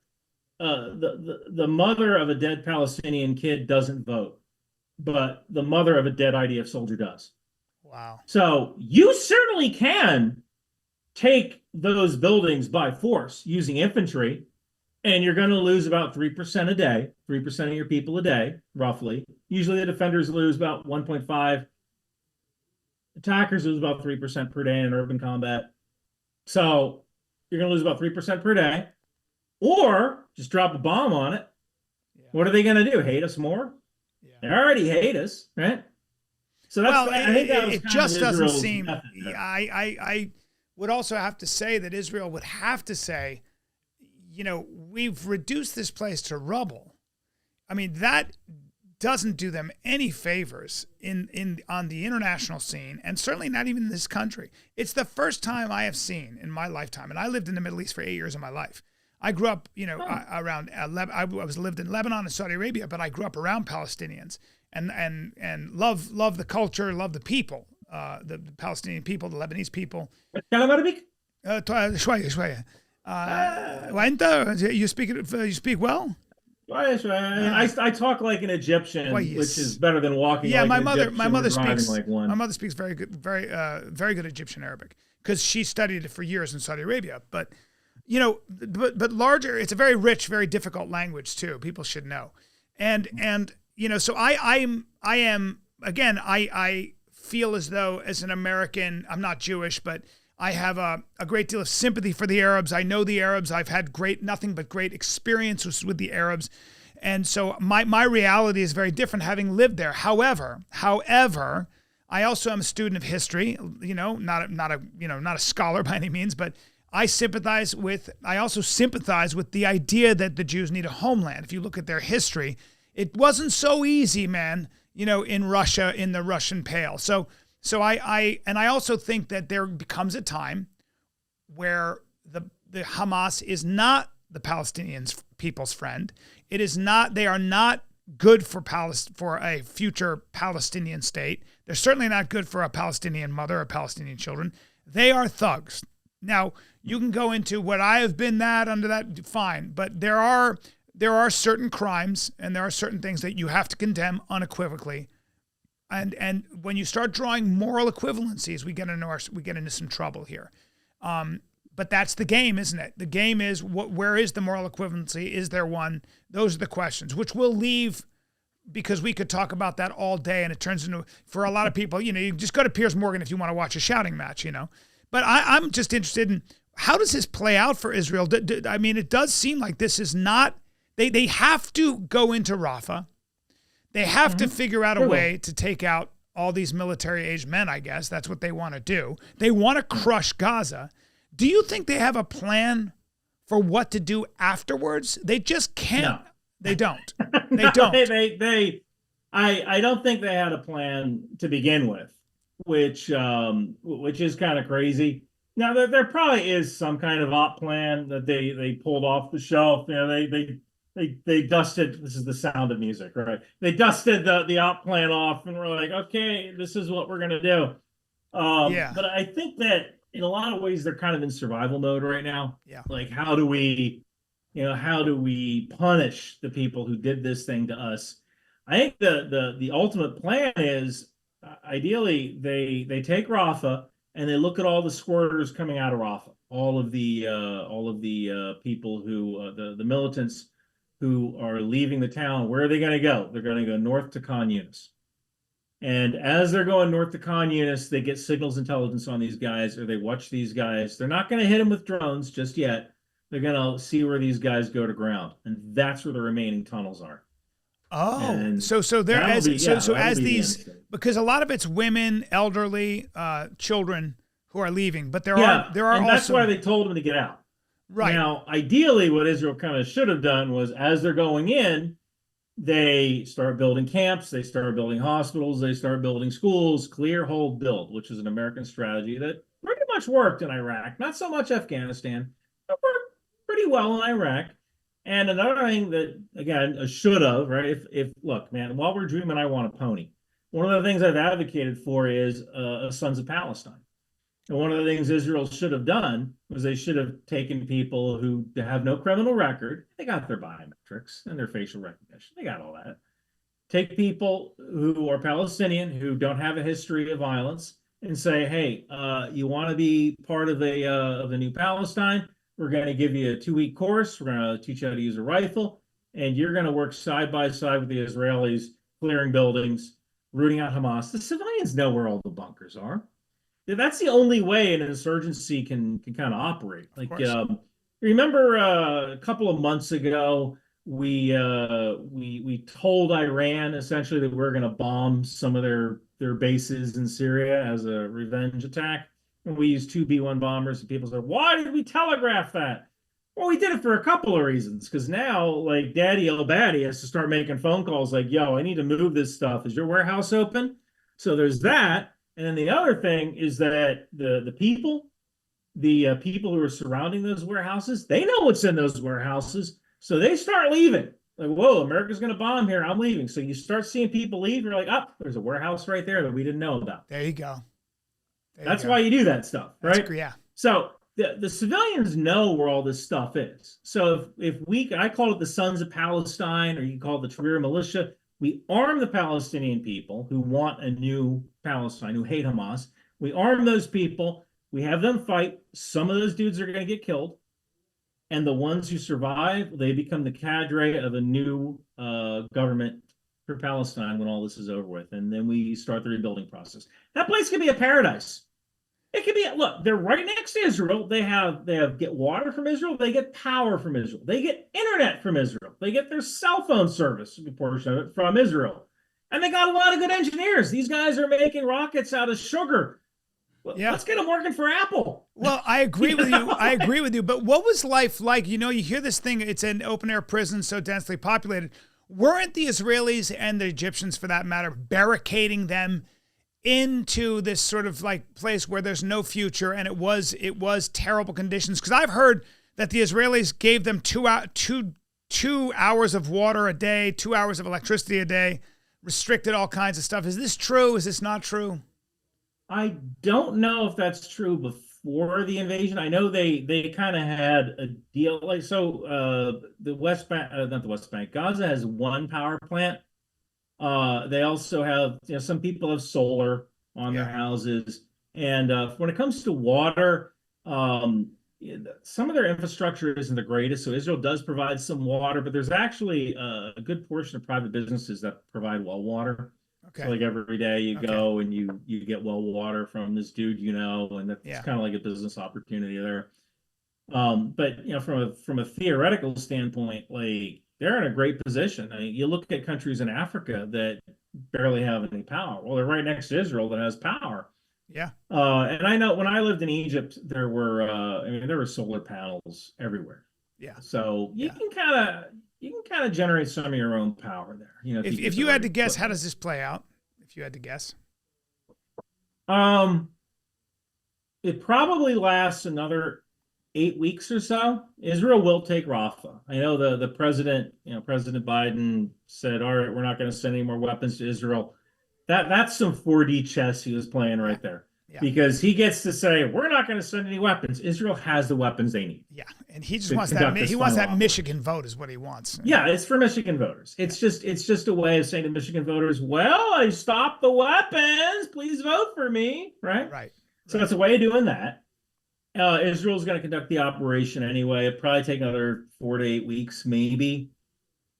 the mother of a dead Palestinian kid doesn't vote, but the mother of a dead IDF soldier does. Wow. So you certainly can take those buildings by force using infantry, and you're going to lose about 3% a day, 3% of your people a day, roughly. Usually the defenders lose about 1.5. Attackers lose about 3% per day in urban combat. So you're going to lose about 3% per day. Or just drop a bomb on it. Yeah. What are they going to do? Hate us more? Yeah. They already hate us, right? So that's. I think that it just doesn't seem. I would also have to say that Israel would have to say, we've reduced this place to rubble. That doesn't do them any favors on the international scene, and certainly not even in this country. It's the first time I have seen in my lifetime, and I lived in the Middle East for 8 years of my life. I grew up, around. I lived in Lebanon and Saudi Arabia, but I grew up around Palestinians and love the culture, love the people, the Palestinian people, the Lebanese people. شوية. وأنت you speak well? I talk like an Egyptian, which is better than walking. Yeah, like my mother speaks like one. My mother speaks very good, very good Egyptian Arabic because she studied it for years in Saudi Arabia, but. But larger, it's a very rich, very difficult language too. People should know. And so I feel as though as an American, I'm not Jewish, but I have a great deal of sympathy for the Arabs. I know the Arabs. I've had nothing but great experiences with the Arabs. And so my reality is very different having lived there. However, I also am a student of history, not a scholar by any means, but I also sympathize with the idea that the Jews need a homeland. If you look at their history, it wasn't so easy, man, in Russia, in the Russian Pale. So I also think that there becomes a time where the Hamas is not the Palestinian people's friend. They are not good for a future Palestinian state. They're certainly not good for a Palestinian mother or Palestinian children. They are thugs. Now, you can go into what I have been under that, fine. But there are certain crimes and there are certain things that you have to condemn unequivocally. And when you start drawing moral equivalencies, we get into some trouble here. But that's the game, isn't it? The game is where is the moral equivalency? Is there one? Those are the questions, which we'll leave because we could talk about that all day, and it turns into, for a lot of people, you just go to Piers Morgan if you want to watch a shouting match, But I'm just interested in, how does this play out for Israel? I mean, it does seem like this is not, they have to go into Rafah. They have to figure out a way to take out all these military-aged men, I guess. That's what they want to do. They want to crush Gaza. Do you think they have a plan for what to do afterwards? They just can't. No. They don't. They don't. I don't think they had a plan to begin with, which is kind of crazy. Now, there probably is some kind of op plan that they pulled off the shelf. They dusted, this is the sound of music, right? They dusted the op plan off and were like, okay, this is what we're going to do. But I think that in a lot of ways, they're kind of in survival mode right now. Yeah. Like, how do we punish the people who did this thing to us? I think the ultimate plan is, ideally, they take Rafah and they look at all the squirters coming out of Rafah, all of the people who, the militants who are leaving the town. Where are they going to go? They're going to go north to Khan Yunis. And as they're going north to Khan Yunis, they get signals intelligence on these guys, or they watch these guys. They're not going to hit them with drones just yet. They're going to see where these guys go to ground. And that's where the remaining tunnels are. Oh, and so there as these, because a lot of it's women, elderly, children who are leaving, but there are and also, that's why they told them to get out. Right. Now, ideally, what Israel kind of should have done was, as they're going in, they start building camps, they start building hospitals, they start building schools, clear, hold, build, which is an American strategy that pretty much worked in Iraq. Not so much Afghanistan, but worked pretty well in Iraq. And another thing that, again, should have, right? If look, man, while we're dreaming, I want a pony. One of the things I've advocated for is a Sons of Palestine. And one of the things Israel should have done was they should have taken people who have no criminal record. They got their biometrics and their facial recognition. They got all that. Take people who are Palestinian, who don't have a history of violence, and say, hey, you want to be part of the new Palestine? We're going to give you a 2-week course. We're going to teach you how to use a rifle. And you're going to work side by side with the Israelis, clearing buildings, rooting out Hamas. The civilians know where all the bunkers are. That's the only way an insurgency can kind of operate. Like, remember a couple of months ago, we told Iran essentially that we're going to bomb some of their bases in Syria as a revenge attack. And we used 2 B-1 bombers, and people said, why did we telegraph that? Well, we did it for a couple of reasons, because now, like, Daddy El-Badi has to start making phone calls like, yo, I need to move this stuff. Is your warehouse open? So there's that. And then the other thing is that the people who are surrounding those warehouses, they know what's in those warehouses. So they start leaving. Like, whoa, America's going to bomb here. I'm leaving. So you start seeing people leave. You're like, oh, there's a warehouse right there that we didn't know about. There you go. That's why you do that stuff, right? Yeah. So the civilians know where all this stuff is. So if I call it the Sons of Palestine, or you call it the Tahrir militia, we arm the Palestinian people who want a new Palestine, who hate Hamas. We arm those people. We have them fight. Some of those dudes are going to get killed. And the ones who survive, they become the cadre of a new government for Palestine when all this is over with. And then we start the rebuilding process. That place can be a paradise. It could be, look, they're right next to Israel. They get water from Israel. They get power from Israel. They get internet from Israel. They get their cell phone service, a portion of it, from Israel. And they got a lot of good engineers. These guys are making rockets out of sugar. Well, let's get them working for Apple. Well, I agree with you. I agree with you. But what was life like? You hear this thing, it's an open-air prison so densely populated. Weren't the Israelis and the Egyptians, for that matter, barricading them into this sort of like place where there's no future, and it was terrible conditions? Because I've heard that the Israelis gave them 2 hours of water a day, 2 hours of electricity a day, restricted all kinds of stuff. Is this true? Is this not true? I don't know if that's true before the invasion. I know they kind of had a deal, like, so the West Bank, not the West Bank, Gaza has one power plant They also have, some people have solar on their houses. And when it comes to water, some of their infrastructure isn't the greatest. So Israel does provide some water, but there's actually a good portion of private businesses that provide well water. Okay. So like every day you go and you get well water from this dude, and that's kind of like a business opportunity there. But from a theoretical standpoint, like they're in a great position. I mean, you look at countries in Africa that barely have any power. Well, they're right next to Israel that has power. Yeah. And I know when I lived in Egypt, there were solar panels everywhere. Yeah. So you can kind of generate some of your own power there. If you had to guess, how does this play out? If you had to guess, it probably lasts another 8 weeks or so. Israel will take Rafah. I know the president, President Biden said, all right, we're not going to send any more weapons to Israel. That's some 4D chess he was playing right there. Yeah. Because he gets to say, we're not going to send any weapons. Israel has the weapons they need. Yeah, and he just wants that. He wants that Michigan vote is what he wants. Yeah, it's for Michigan voters. It's just a way of saying to Michigan voters, well, I stopped the weapons. Please vote for me. Right. So that's a way of doing that. Israel's going to conduct the operation anyway. It'll probably take another 4 to 8 weeks, maybe.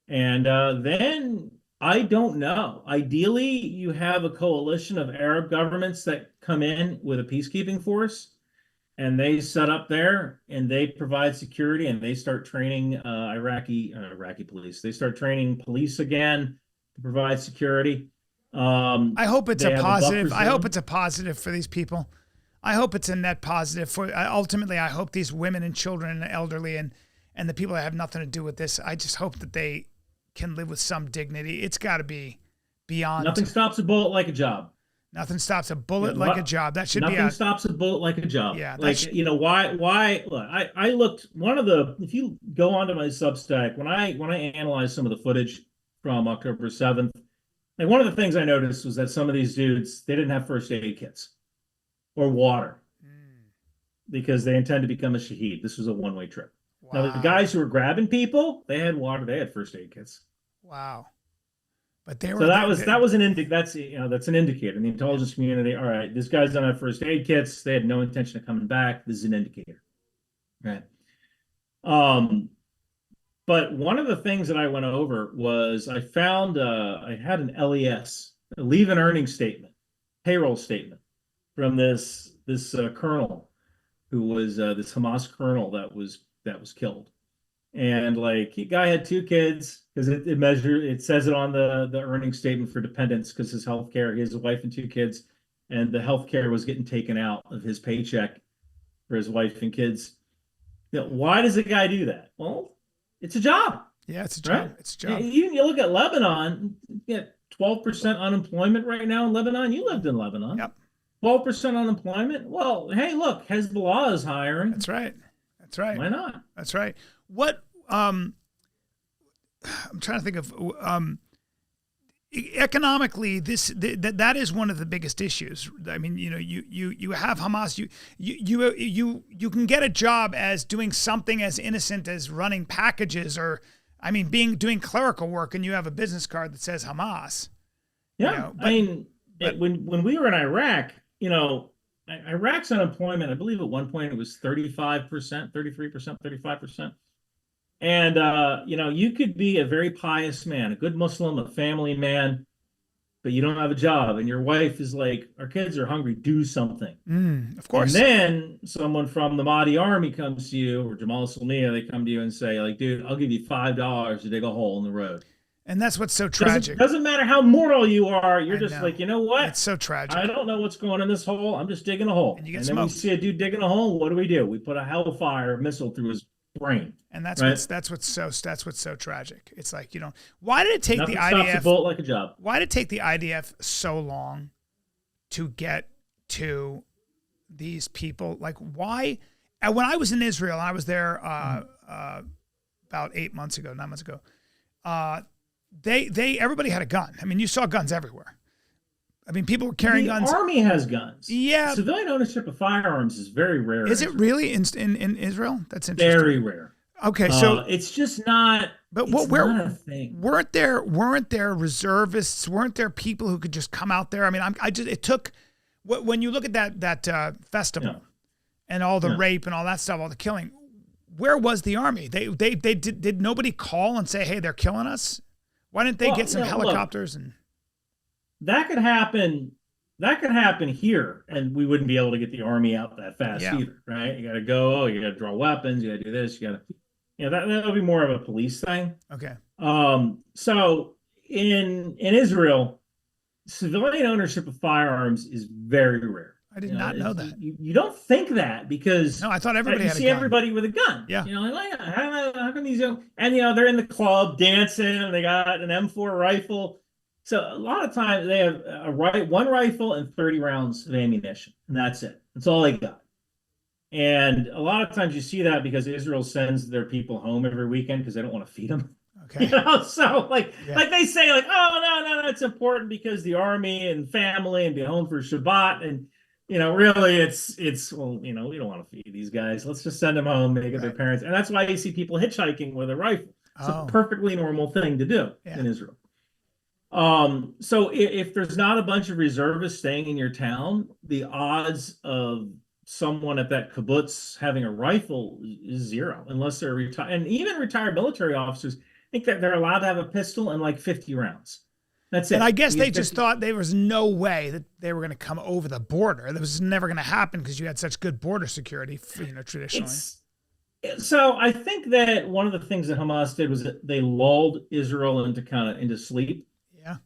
And then I don't know. Ideally, you have a coalition of Arab governments that come in with a peacekeeping force, and they set up there, and they provide security, and they start training Iraqi police. They start training police again to provide security. I hope it's a positive. I hope it's a positive for these people. I hope it's a net positive for. Ultimately, I hope these women and children and the elderly and the people that have nothing to do with this. I just hope that they can live with some dignity. It's got to be beyond. Nothing stops a bullet like a job. Nothing stops a bullet like a job. That should be. Nothing stops a bullet like a job. Yeah. Like why? Look, I looked if you go onto my Substack when I analyzed some of the footage from October 7th, like one of the things I noticed was that some of these dudes they didn't have first aid kits or water because they intend to become a shaheed. This was a one-way trip. Wow. Now the guys who were grabbing people, they had water, they had first aid kits. Wow. But they were so that's an indicator in the intelligence community. All right, this guy's don't have first aid kits. They had no intention of coming back. This is an indicator. Right. But one of the things that I went over was I found I had an LES, a leave and earnings statement, payroll statement from this colonel who was this Hamas colonel that was killed. And like the guy had 2 kids because it says it on the earnings statement for dependents because his health care, he has a wife and 2 kids, and the health care was getting taken out of his paycheck for his wife and kids. Why does the guy do that? Well, it's a job. Yeah, it's a job. Right? It's a job. Even you look at Lebanon, you get 12% unemployment right now in Lebanon. You lived in Lebanon. Yep. 12% unemployment. Well, hey, look, Hezbollah is hiring. That's right. That's right. Why not? That's right. What I'm trying to think of economically that is one of the biggest issues. I mean, you have Hamas, you can get a job as doing something as innocent as running packages or doing clerical work, and you have a business card that says Hamas. Yeah. When we were in Iraq, Iraq's unemployment, I believe at one point it was 35%, 33%, 35%. And, you could be a very pious man, a good Muslim, a family man, but you don't have a job. And your wife is like, our kids are hungry, do something. Of course. And then someone from the Mahdi army comes to you, or Jamal Salmiya, they come to you and say, like, dude, I'll give you $5 to dig a hole in the road. And that's what's so tragic. Doesn't matter how moral you are. You're just like, you know what? It's so tragic. I don't know what's going in this hole. I'm just digging a hole. And you get then smoked. we see a dude digging a hole. What do? We put a hellfire missile through his brain. And that's what's so tragic. It's like, why did it take Nothing the stops IDF a bullet like a job? Why did it take the IDF so long to get to these people? Like, why? And when I was in Israel, I was there about 9 months ago. Everybody had a gun. I mean, you saw guns everywhere. I mean, people were carrying guns. The army has guns. Yeah. Civilian ownership of firearms is very rare. Is it really in Israel? That's interesting. Very rare. Okay, so it's just not. But it's not a thing. weren't there reservists? Weren't there people who could just come out there? I mean, it took when you look at that festival and all the rape and all that stuff, all the killing. Where was the army? Did nobody call and say, hey, they're killing us? Why didn't they get some helicopters? Look, that could happen. That could happen here, and we wouldn't be able to get the army out that fast either, right? You got to go. You got to draw weapons. You got to do this. You got to, that'll be more of a police thing. Okay. So in Israel, civilian ownership of firearms is very rare. I did not know that. You don't think that because I thought everybody had a gun. You see everybody with a gun. Yeah. Like how come these young and they're in the club dancing and they got an M4 rifle. So a lot of times they have one rifle and 30 rounds of ammunition, and that's it. That's all they got. And a lot of times you see that because Israel sends their people home every weekend because they don't want to feed them. Okay. So like they say like, oh no, it's important because the army and family and be home for Shabbat and really it's well, we don't want to feed these guys. Let's just send them home, make it their parents. And that's why you see people hitchhiking with a rifle. It's a perfectly normal thing to do in Israel. So if there's not a bunch of reservists staying in your town, the odds of someone at that kibbutz having a rifle is zero, unless they're retired. And even retired military officers think that they're allowed to have a pistol and like 50 rounds. That's it. And I guess they just thought there was no way that they were going to come over the border. That was never going to happen because you had such good border security, traditionally. So I think that one of the things that Hamas did was that they lulled Israel into sleep. Yeah.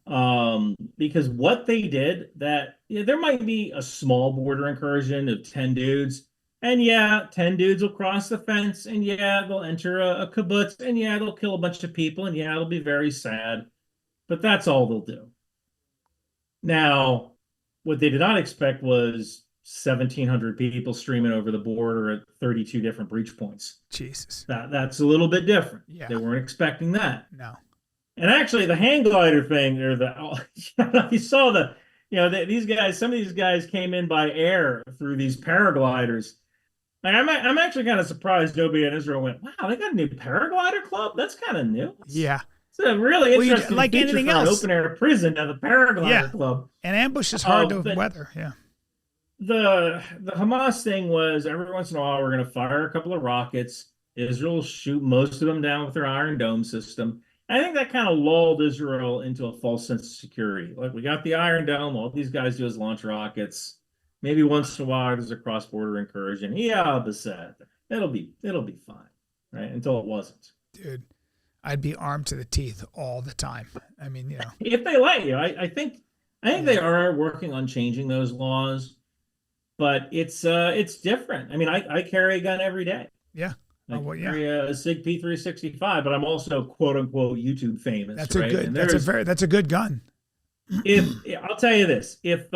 Because what they did that there might be a small border incursion of 10 dudes, and 10 dudes will cross the fence, and they'll enter a kibbutz, and they'll kill a bunch of people, and it'll be very sad. But that's all they'll do. Now, what they did not expect was 1,700 people streaming over the border at 32 different breach points. Jesus. That's a little bit different. Yeah. They weren't expecting that. No. And actually, the hang glider thing, or you saw these guys. Some of these guys came in by air through these paragliders. Like, I'm actually kind of surprised nobody in Israel went, wow, they got a new paraglider club. That's kind of new. Yeah. It's a really interesting like feature anything for else. an open air prison at the paraglider club. And ambush is hard to weather. Yeah. The Hamas thing was every once in a while we're going to fire a couple of rockets. Israel will shoot most of them down with their Iron Dome system. I think that kind of lulled Israel into a false sense of security. Like, we got the Iron Dome. All these guys do is launch rockets. Maybe once in a while there's a cross-border incursion. Yeah, Beset. It'll be fine, right? Until it wasn't. Dude, I'd be armed to the teeth all the time. I mean, if they let you, I think they are working on changing those laws, but it's different. I mean, I carry a gun every day. Yeah. I carry a Sig P365, but I'm also quote unquote YouTube famous. That's a good gun. I'll tell you this, if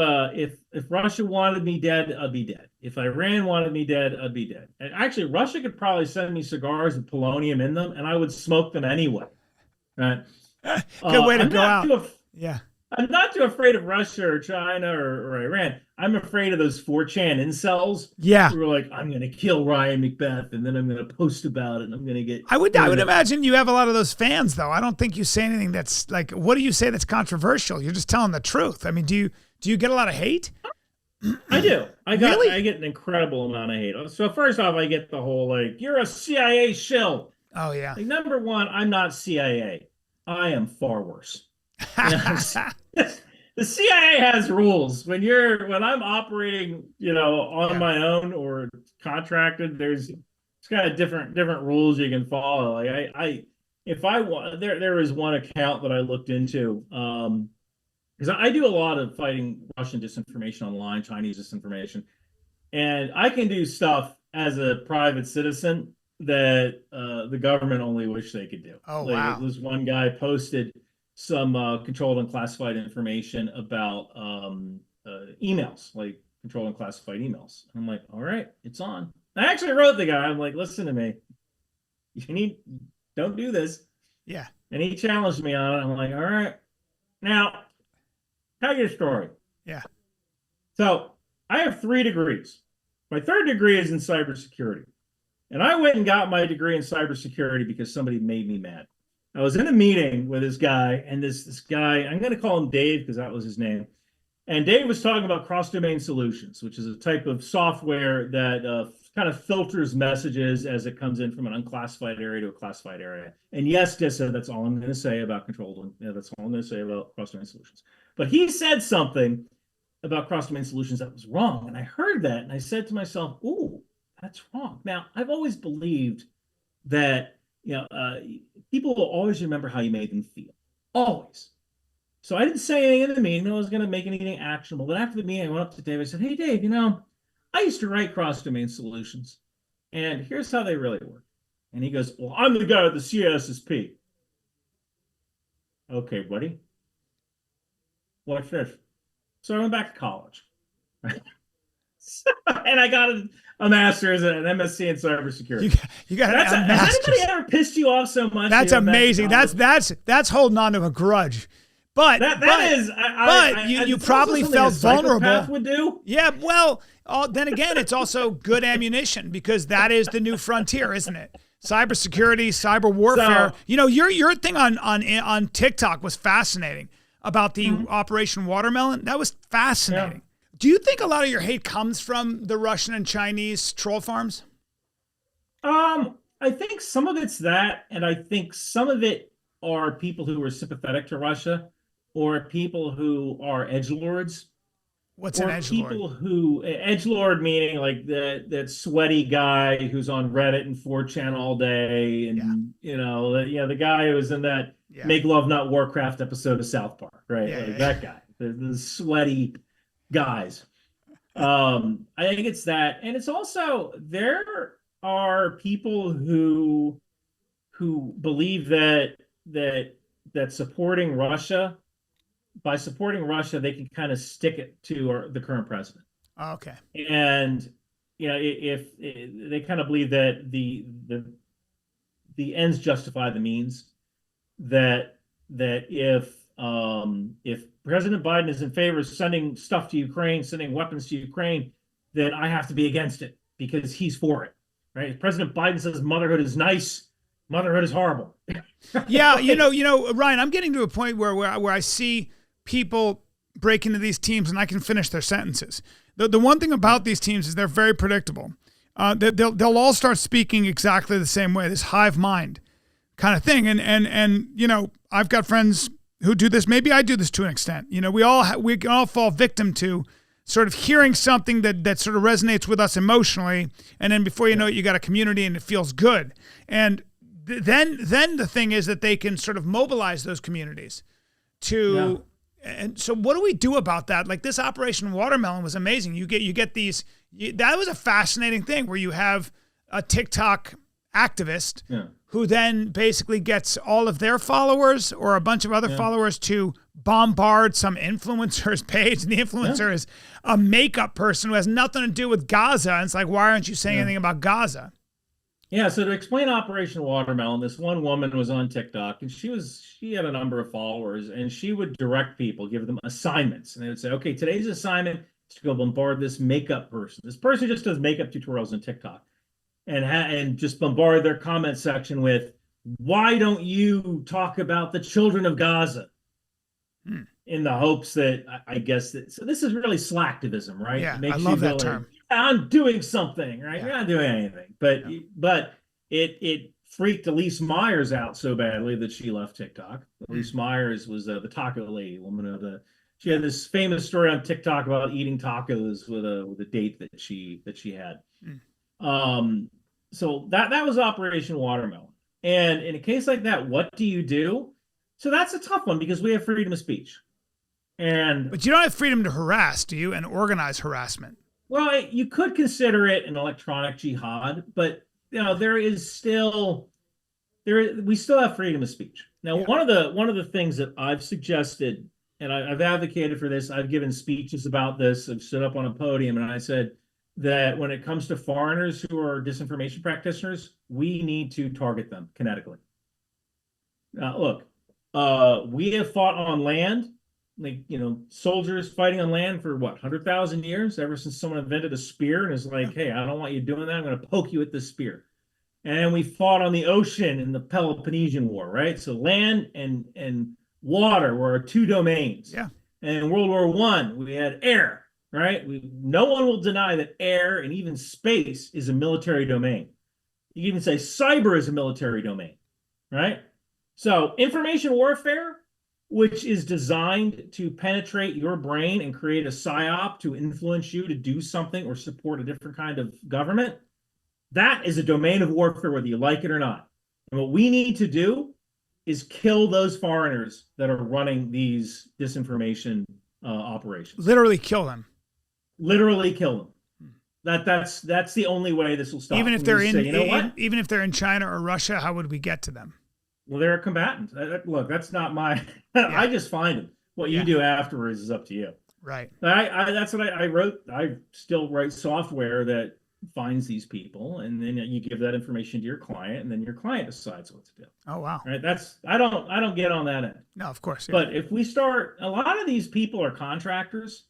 Russia wanted me dead, I'd be dead. If Iran wanted me dead, I'd be dead. And actually, Russia could probably send me cigars with polonium in them, and I would smoke them anyway. Right? Good way to go out. I'm not too afraid of Russia or China or Iran. I'm afraid of those 4chan incels. Yeah. Who are like, I'm going to kill Ryan McBeth, and then I'm going to post about it, and I'm going to get... I would imagine you have a lot of those fans, though. I don't think you say anything that's like, what do you say that's controversial? You're just telling the truth. I mean, do you get a lot of hate? I do. I get an incredible amount of hate. So first off, I get the whole, like, you're a CIA shill. Oh, yeah. Like, number one, I'm not CIA. I am far worse. The CIA has rules. When I'm operating, on my own or contracted, there's kind of different rules you can follow. Like there was one account that I looked into because I do a lot of fighting Russian disinformation online, Chinese disinformation, and I can do stuff as a private citizen that the government only wish they could do. Oh, wow. This one guy posted some controlled and classified information about emails, like controlled and classified emails. I'm like, all right, it's on. I actually wrote the guy. I'm like, listen to me. Don't do this. Yeah. And he challenged me on it. I'm like, all right. Now, tell your story. Yeah. So I have 3 degrees. My 3rd degree is in cybersecurity. And I went and got my degree in cybersecurity because somebody made me mad. I was in a meeting with this guy, and this guy, I'm going to call him Dave because that was his name. And Dave was talking about cross-domain solutions, which is a type of software that kind of filters messages as it comes in from an unclassified area to a classified area. And yes, Dissa, that's all I'm going to say about controlled. That's all I'm going to say about cross-domain solutions. But he said something about cross-domain solutions that was wrong, and I heard that, and I said to myself, "Ooh, that's wrong." Now, I've always believed that people will always remember how you made them feel, always. So I didn't say anything in the meeting. I was going to make anything actionable. But after the meeting, I went up to Dave. I said, "Hey, Dave, I used to write cross-domain solutions, and here's how they really work." And he goes, "Well, I'm the guy with the CSSP." Okay, buddy. Watch this. So I went back to college. And I got a master's and an MSc in cybersecurity. You got Has anybody ever pissed you off so much? That's amazing. That's holding on to a grudge. But you probably felt vulnerable. Would do. Yeah, well, then again, it's also good ammunition because that is the new frontier, isn't it? Cybersecurity, cyber warfare. So, your thing on TikTok was fascinating about the Operation Watermelon. That was fascinating. Yeah. Do you think a lot of your hate comes from the Russian and Chinese troll farms? I think some of it's that, and I think some of it are people who are sympathetic to Russia, or people who are edgelords. What's an edgelord? People who edgelord meaning like that sweaty guy who's on Reddit and 4chan all day, and the guy who was in that Make Love Not Warcraft episode of South Park, right? That guy, the sweaty guys. I think it's that, and it's also there are people who believe that supporting Russia, by supporting Russia, they can kind of stick it to the current president. Oh, okay. And if they kind of believe that the ends justify the means, that if President Biden is in favor of sending stuff to Ukraine, sending weapons to Ukraine, then I have to be against it because he's for it, right? If President Biden says motherhood is nice, motherhood is horrible. Yeah, Ryan, I'm getting to a point where I see people break into these teams and I can finish their sentences. The one thing about these teams is they're very predictable. They'll all start speaking exactly the same way, this hive mind kind of thing. And I've got friends who do this. Maybe I do this to an extent. We all fall victim to sort of hearing something that sort of resonates with us emotionally, and then before you know it, you got a community and it feels good. And then the thing is that they can sort of mobilize those communities to. And so what do we do about that? Like this Operation Watermelon was amazing. You get these. That was a fascinating thing where you have a TikTok activist who then basically gets all of their followers or a bunch of other followers to bombard some influencer's page. And the influencer is a makeup person who has nothing to do with Gaza. And it's like, why aren't you saying anything about Gaza? Yeah, so to explain Operation Watermelon, this one woman was on TikTok and she had a number of followers, and she would direct people, give them assignments. And they would say, okay, today's assignment is to go bombard this makeup person. This person just does makeup tutorials on TikTok. And just bombard their comment section with, why don't you talk about the children of Gaza? In the hopes that, I guess, so this is really slacktivism, right? Yeah, I love that term. I'm doing something, right? You're not doing anything. But it freaked Elise Myers out so badly that she left TikTok. Elise Myers was the taco lady, she had this famous story on TikTok about eating tacos with a date that she had. So that was Operation Watermelon. And in a case like that, what do you do? So that's a tough one because we have freedom of speech. But you don't have freedom to harass, do you? And organize harassment. Well, you could consider it an electronic jihad, but we still have freedom of speech. Now, one of the things that I've suggested, and I've advocated for this, I've given speeches about this, I've stood up on a podium and I said that when it comes to foreigners who are disinformation practitioners, we need to target them kinetically. Now, look, we have fought on land, soldiers fighting on land for 100,000 years, ever since someone invented a spear and is like, hey, I don't want you doing that. I'm going to poke you with this spear. and we fought on the ocean in the Peloponnesian War, right? So land and water were our two domains. Yeah. And in World War I, we had air, right? No one will deny that air and even space is a military domain. You can even say cyber is a military domain, right? So information warfare, which is designed to penetrate your brain and create a psyop to influence you to do something or support a different kind of government, that is a domain of warfare, whether you like it or not. And what we need to do is kill those foreigners that are running these disinformation operations. Literally kill them. Literally kill them. That's the only way this will stop. Even if they're in, if they're in China or Russia, how would we get to them? Well, they're a combatant. Look, that's not my. I just find them. What you do afterwards is up to you. Right. That's what I wrote. I still write software that finds these people, and then you give that information to your client, and then your client decides what to do. Oh wow. Right. I don't get on that end. No, of course. Yeah. But if we start, a lot of these people are contractors.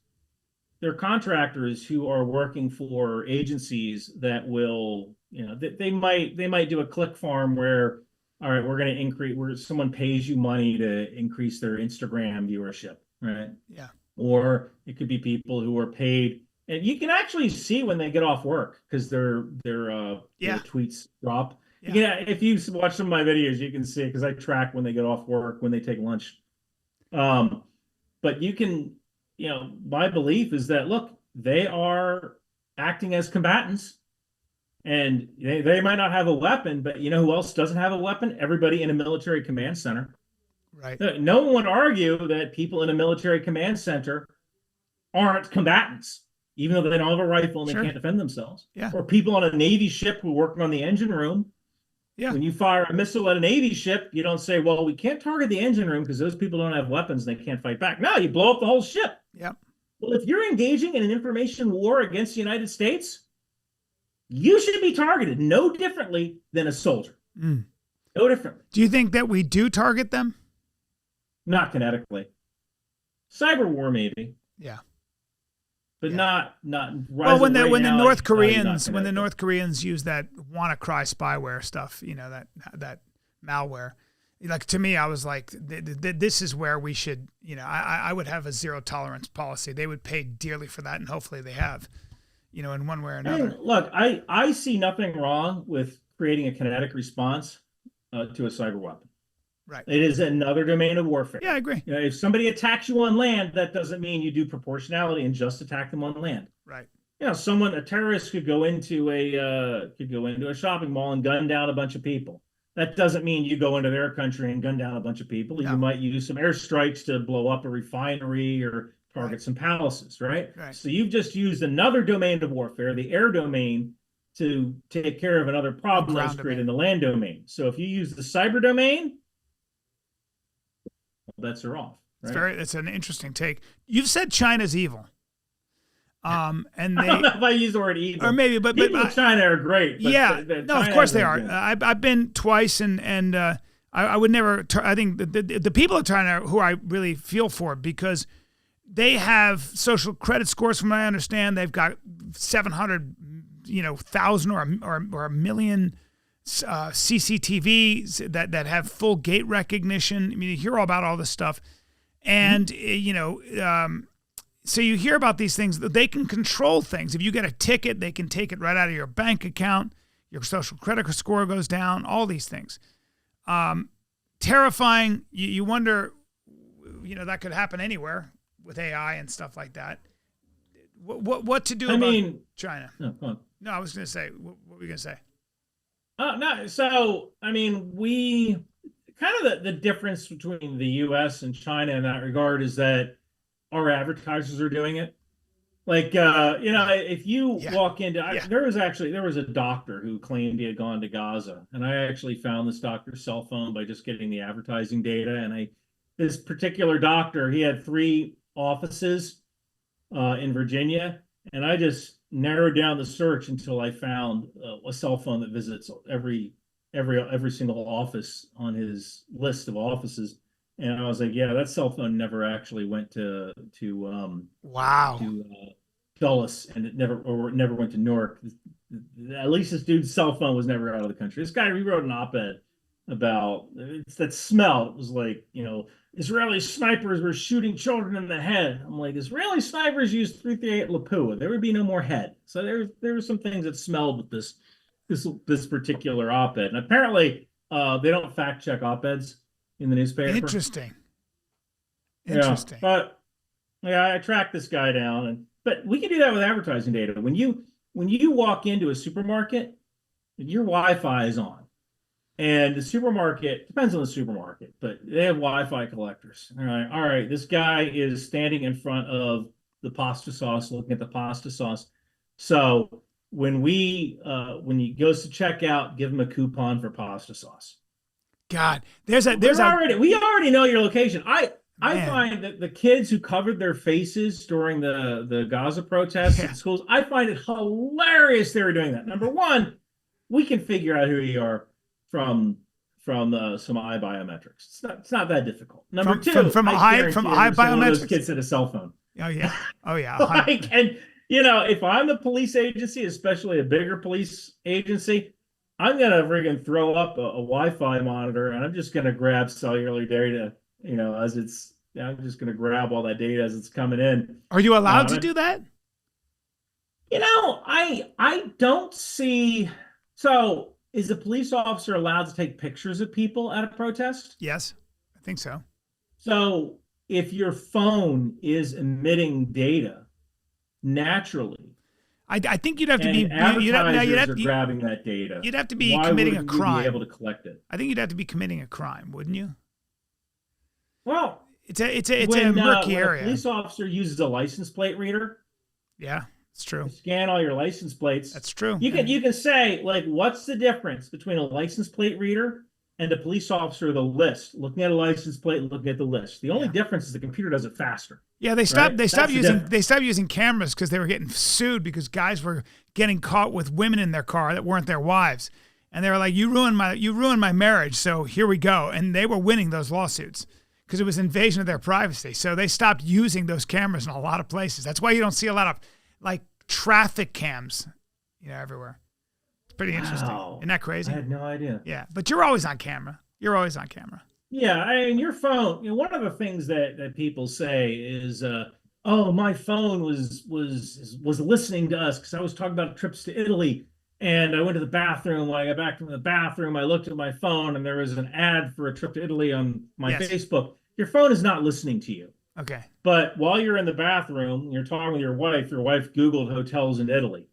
They're contractors who are working for agencies that will, they might do a click farm where, all right, we're going to increase, where someone pays you money to increase their Instagram viewership, right? Yeah. Or it could be people who are paid, and you can actually see when they get off work because their tweets drop. Yeah. If you watch some of my videos, you can see, because I track when they get off work, when they take lunch. But you can, my belief is that, look, they are acting as combatants, and they might not have a weapon, but you know who else doesn't have a weapon? Everybody in a military command center. Right. No one would argue that people in a military command center aren't combatants, even though they don't have a rifle and they can't defend themselves. Yeah. Or people on a Navy ship who are working on the engine room. Yeah. When you fire a missile at a Navy ship, you don't say, well, we can't target the engine room because those people don't have weapons and they can't fight back. No, you blow up the whole ship. Yep. Well, if you're engaging in an information war against the United States, you should be targeted no differently than a soldier. No differently. Do you think that we do target them? Not kinetically. Cyber war, maybe. Yeah. But not. Well, when the North Koreans use that WannaCry spyware stuff, that malware, like, to me, I was like, this is where we should, I would have a zero tolerance policy. They would pay dearly for that, and hopefully they have, in one way or another. Look, I see nothing wrong with creating a kinetic response to a cyber weapon. Right. It is another domain of warfare. Yeah, I agree. If somebody attacks you on land, that doesn't mean you do proportionality and just attack them on land. Right. A terrorist could go into a shopping mall and gun down a bunch of people. That doesn't mean you go into their country and gun down a bunch of people. No. You might use some airstrikes to blow up a refinery or target some palaces, right? So you've just used another domain of warfare, the air domain, to take care of another problem that's created in the land domain. So if you use the cyber domain, bets are off. Right? It's an interesting take. You've said China's evil. And I don't know if I use the word evil. Or maybe, but people in China are great. But no, of course they are. I've been twice, and I would never. I think the people of China who I really feel for, because they have social credit scores, from what I understand. They've got 700,000 or a million CCTVs that have full gate recognition. I mean, you hear all about all this stuff, and so you hear about these things that they can control things. If you get a ticket, they can take it right out of your bank account. Your social credit score goes down. All these things, terrifying. You wonder, that could happen anywhere with AI and stuff like that. What to do about China? No, I was going to say. What were you going to say? No. So, we kind of the difference between the U.S. and China in that regard is that our advertisers are doing it. Like, if you walk into, there was a doctor who claimed he had gone to Gaza, and I actually found this doctor's cell phone by just getting the advertising data. And this particular doctor, he had 3 offices in Virginia, and I just narrowed down the search until I found a cell phone that visits every single office on his list of offices. And I was like, yeah, that cell phone never actually went to Dulles, and it never went to Newark. At least this dude's cell phone was never out of the country. This guy rewrote an op-ed about it's that smell. It was like, Israeli snipers were shooting children in the head. I'm like, Israeli snipers used 338 Lapua. There would be no more head. So there were some things that smelled with this particular op-ed. And apparently, they don't fact check op-eds in the newspaper. Interesting. Yeah, but I tracked this guy down, but we can do that with advertising data. When you walk into a supermarket, your Wi-Fi is on. And the supermarket, depends on the supermarket, but they have Wi-Fi collectors. All right. This guy is standing in front of the pasta sauce, looking at the pasta sauce. So when he goes to check out, give him a coupon for pasta sauce. God, we already know your location. I find that the kids who covered their faces during the Gaza protests at schools, I find it hilarious they were doing that. Number one, we can figure out who you are from some eye biometrics. It's not that difficult. Number two, from eye biometrics. Those kids had a cell phone. Oh yeah. If I'm the police agency, especially a bigger police agency, I'm gonna friggin' throw up a Wi-Fi monitor, and I'm just gonna grab cellular data. I'm just gonna grab all that data as it's coming in. Are you allowed to do that? I don't see. So, is a police officer allowed to take pictures of people at a protest? Yes, I think so. So, if your phone is emitting data naturally, I think you'd have to be. Advertisers are grabbing that data. You'd have to be committing a crime. Why would we be able to collect it? I think you'd have to be committing a crime, wouldn't you? Well, it's a murky area. When a police officer uses a license plate reader, yeah, it's true. Scan all your license plates. That's true. You can say, like, what's the difference between a license plate reader and a police officer with a list, looking at a license plate and looking at the list? The only difference is the computer does it faster. Yeah, they stopped using cameras because they were getting sued because guys were getting caught with women in their car that weren't their wives. And they were like, you ruined my marriage, so here we go. And they were winning those lawsuits because it was invasion of their privacy. So they stopped using those cameras in a lot of places. That's why you don't see a lot of like traffic cams, everywhere. It's pretty interesting. Isn't that crazy? I had no idea. Yeah, but you're always on camera. Yeah, your phone. One of the things that people say is, "Oh, my phone was listening to us because I was talking about trips to Italy, and I went to the bathroom. When I got back from the bathroom, I looked at my phone, and there was an ad for a trip to Italy on my Facebook." Your phone is not listening to you. Okay. But while you're in the bathroom, you're talking with your wife Googled hotels in Italy.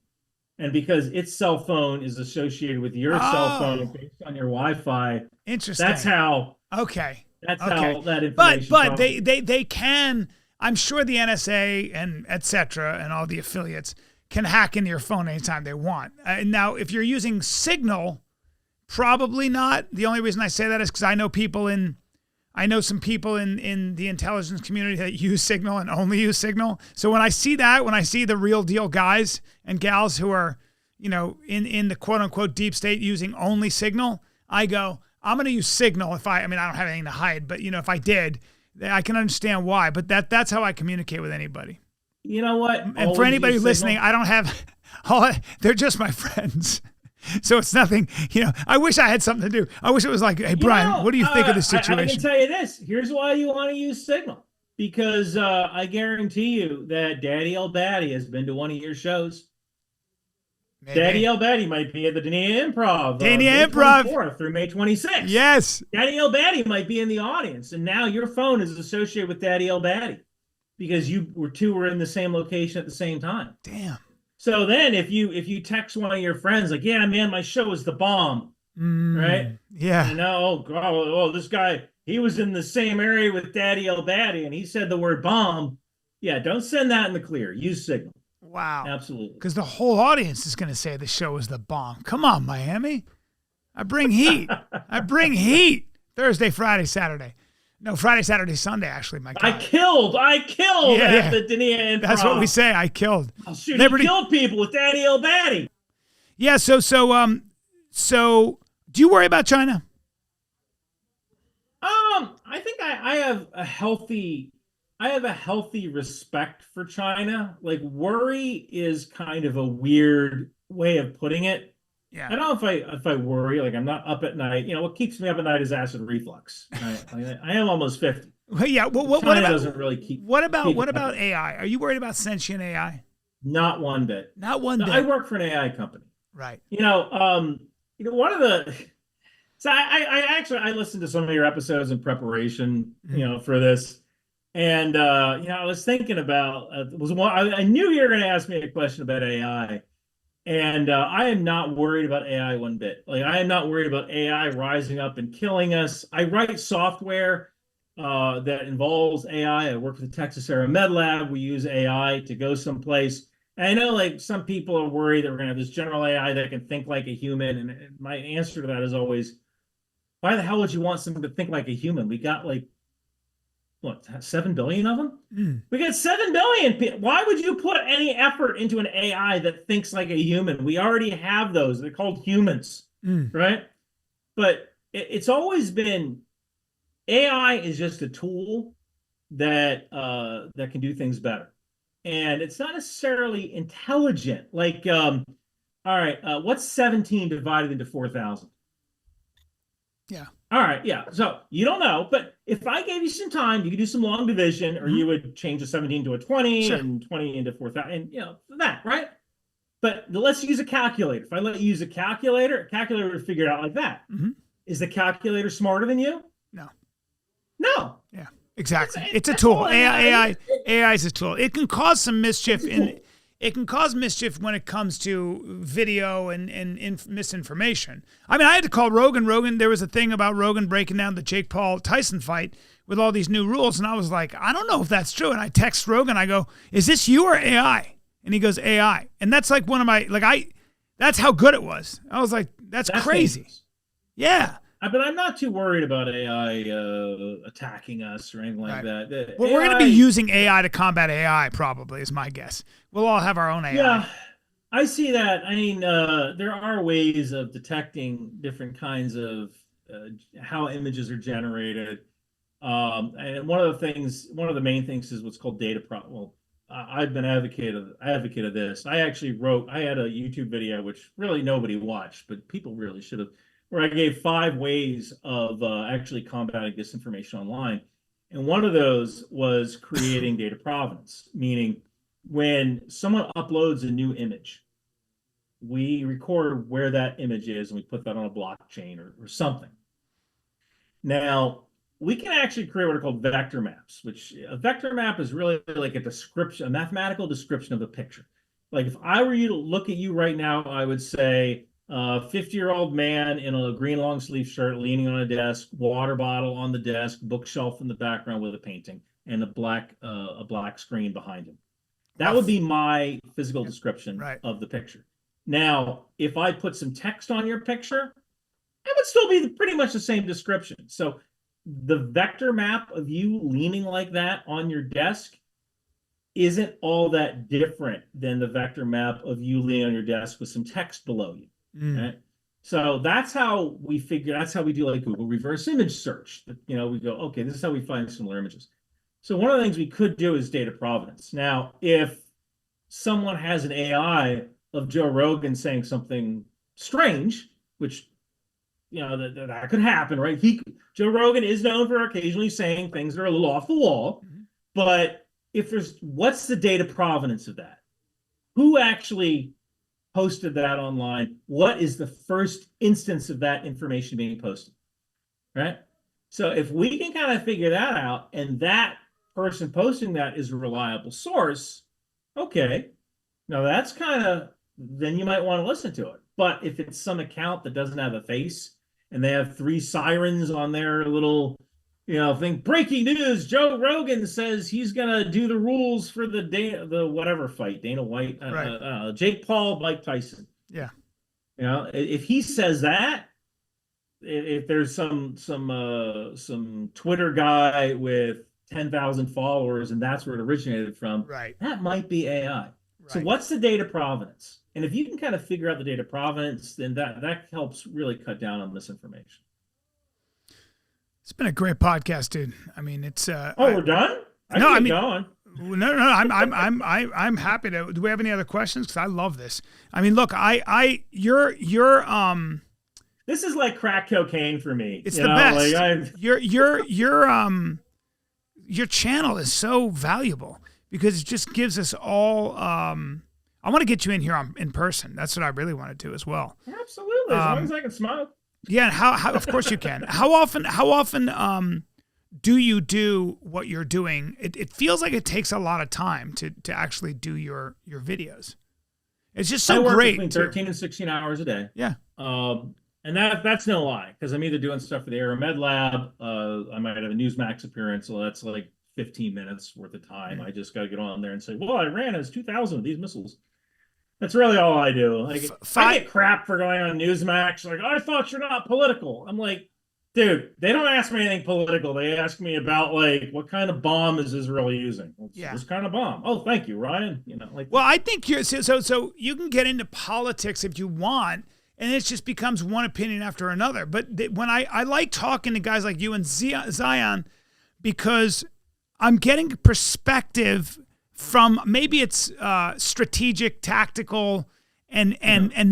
And because its cell phone is associated with your cell phone based on your Wi-Fi. Interesting. That's how. Okay. That's how that information. But they can. I'm sure the NSA and et cetera and all the affiliates can hack into your phone anytime they want. Now, if you're using Signal, probably not. The only reason I say that is because I know some people in the intelligence community that use Signal and only use Signal. So when I see the real deal guys and gals who are, in the quote unquote deep state using only Signal, I go, I'm going to use Signal I don't have anything to hide, but if I did, I can understand why. But that's how I communicate with anybody. You know what? And for anybody listening, I don't have, they're just my friends. So it's nothing, I wish I had something to do. I wish it was like, hey, Brian, what do you think of this situation? I can tell you this. Here's why you want to use Signal. Because I guarantee you that Daddy El Batty has been to one of your shows. Maybe. Daddy El Batty might be at the Dania Improv. Dania Improv. May 24th through May 26th. Yes. Daddy El Batty might be in the audience. And now your phone is associated with Daddy El Batty. Because you were in the same location at the same time. Damn. So then if you text one of your friends like, yeah, man, my show is the bomb, right? Yeah. This guy, he was in the same area with Daddy El Batty and he said the word bomb. Yeah, don't send that in the clear. Use Signal. Wow. Absolutely. Because the whole audience is going to say the show is the bomb. Come on, Miami. I bring heat. Thursday, Friday, Saturday. No, Friday, Saturday, Sunday, actually, my God. I killed at the Dania Improv. That's what we say, I killed. Oh, shoot, Liberty. He killed people with Daddy El Batty. Yeah, so do you worry about China? I think I have a healthy I have a healthy respect for China. Like worry is kind of a weird way of putting it. Yeah. I don't know if I worry, like I'm not up at night. What keeps me up at night is acid reflux. Right? I am almost 50. Well, yeah. Well, what China about doesn't really keep what me up about at night. AI? Are you worried about sentient AI? Not one bit. Not one No, I bit. work for an AI company. Right. One of the so I actually I listened to some of your episodes in preparation, Mm. for this. And I was thinking about was one I knew you were going to ask me a question about AI, and I am not worried about AI one bit. Like I am not worried about AI rising up and killing us. I write software that involves AI. I work for the Texas Aero Med Lab. We use AI to go someplace. And I know like some people are worried that we're going to have this general AI that can think like a human. And my answer to that is always, why the hell would you want something to think like a human? We got like what 7 billion of them. Mm. We got 7 billion. Why would you put any effort into an AI that thinks like a human? We already have those. They're called humans, Mm. right? But it's always been AI is just a tool that can do things better, and it's not necessarily intelligent. Like, all right, what's 17 divided into 4,000? Yeah. All right, yeah. So you don't know, but if I gave you some time, you could do some long division, or you would change a 17 to a 20 Sure. and 20 into 4,000, and that, right? But let's use a calculator. If I let you use a calculator would figure it out like that. Mm-hmm. Is the calculator smarter than you? No. No. Yeah. Exactly. It's a That's tool. all AI is a tool. It can cause some mischief it can cause mischief when it comes to video and misinformation. I mean, I had to call Rogan. There was a thing about Rogan breaking down the Jake Paul Tyson fight with all these new rules, and I was like, I don't know if that's true. And I text Rogan. I go, "Is this you or AI?" And he goes, "AI." And that's like one of my that's how good it was. I was like, that's crazy. Dangerous. Yeah. But I'm not too worried about AI attacking us or anything like that. Well, we're going to be using AI to combat AI, probably, is my guess. We'll all have our own AI. Yeah, I see that. I mean, there are ways of detecting different kinds of how images are generated. And one of the main things is what's called data Well, I've been advocate of this. I had a YouTube video, which really nobody watched, but people really should have, where I gave 5 ways of actually combating disinformation online. And one of those was creating data provenance, meaning when someone uploads a new image, we record where that image is and we put that on a blockchain or something. Now, we can actually create what are called vector maps, which a vector map is really like a mathematical description of the picture. Like if I were you to look at you right now, I would say, 50-year-old man in a green long sleeve shirt leaning on a desk, water bottle on the desk, bookshelf in the background with a painting, and a black screen behind him. That would be my physical description of the picture. Now, if I put some text on your picture, it would still be pretty much the same description. So the vector map of you leaning like that on your desk isn't all that different than the vector map of you leaning on your desk with some text below you. Right? So that's how we do like Google reverse image search. We go, okay, this is how we find similar images. So one of the things we could do is data provenance. Now, if someone has an AI of Joe Rogan saying something strange, which that could happen, right? Joe Rogan is known for occasionally saying things that are a little off the wall, but what's the data provenance of that? Who actually posted that online? What is the first instance of that information being posted? Right? So if we can kind of figure that out, and that person posting that is a reliable source, okay, now that's then you might want to listen to it. But if it's some account that doesn't have a face and they have 3 sirens on their little thing, breaking news, Joe Rogan says he's gonna do the rules for the whatever fight, Dana White, Jake Paul, Mike Tyson. Yeah. If he says that, if there's some Twitter guy with 10,000 followers and that's where it originated from, that might be AI. So what's the data provenance? And if you can kind of figure out the data provenance, then that helps really cut down on misinformation. It's been a great podcast, dude. I mean, it's we're done? No, I keep mean, going. no. I'm happy to. Do we have any other questions? Because I love this. I mean, look, you're This is like crack cocaine for me. It's you the know, best. Like Your channel is so valuable because it just gives us all. I want to get you in here in person. That's what I really want to do as well. Absolutely, as long as I can smoke. Yeah, and how of course you can. How often do you do what you're doing? It feels like it takes a lot of time to actually do your videos. It's just so I work great. between 13 and 16 hours a day. Yeah. And that's no lie, because I'm either doing stuff for the Aeromed Lab, I might have a Newsmax appearance, so that's like 15 minutes worth of time. I just got to get on there and say, well, Iran has 2,000 of these missiles. That's really all I do. Like, I get crap for going on Newsmax. Like, I thought you're not political. I'm like, dude, they don't ask me anything political. They ask me about, like, what kind of bomb is Israel using? This kind of bomb. Oh, thank you, Ryan. You know, like. Well, I think you're so you can get into politics if you want, and it just becomes one opinion after another. But when I like talking to guys like you and Zion, because I'm getting perspective from, maybe it's strategic, tactical, and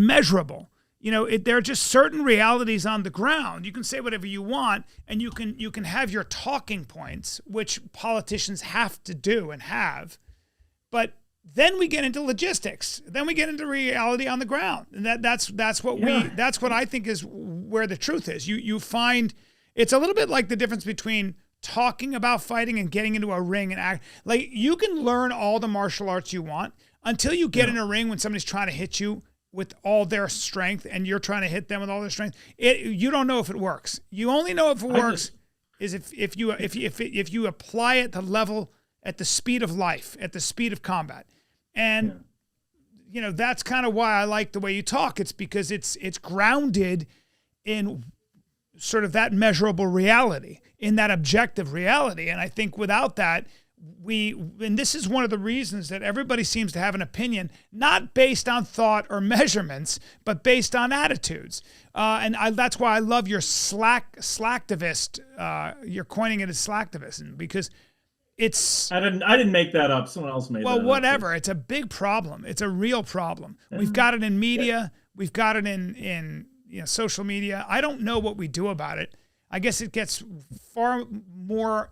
measurable. You know, there are just certain realities on the ground. You can say whatever you want, and you can have your talking points, which politicians have to do and have. But then we get into logistics. Then we get into reality on the ground, and that's what I think is where the truth is. You find it's a little bit like the difference between talking about fighting and getting into a ring and act. Like, you can learn all the martial arts you want until you get in a ring when somebody's trying to hit you with all their strength and you're trying to hit them with all their strength. You don't know if it works. You only know if it works is if you apply it to level at the speed of life, at the speed of combat. And you know, that's kind of why I like the way you talk. It's because it's grounded in sort of that measurable reality, in that objective reality. And I think without that, and this is one of the reasons that everybody seems to have an opinion, not based on thought or measurements, but based on attitudes. That's why I love your slacktivist. You're coining it as slacktivism, because it's. I didn't make that up. Someone else made that up. Well, whatever. It's a big problem. It's a real problem. We've got it in media. We've got it in social media. I don't know what we do about it. I guess it gets far more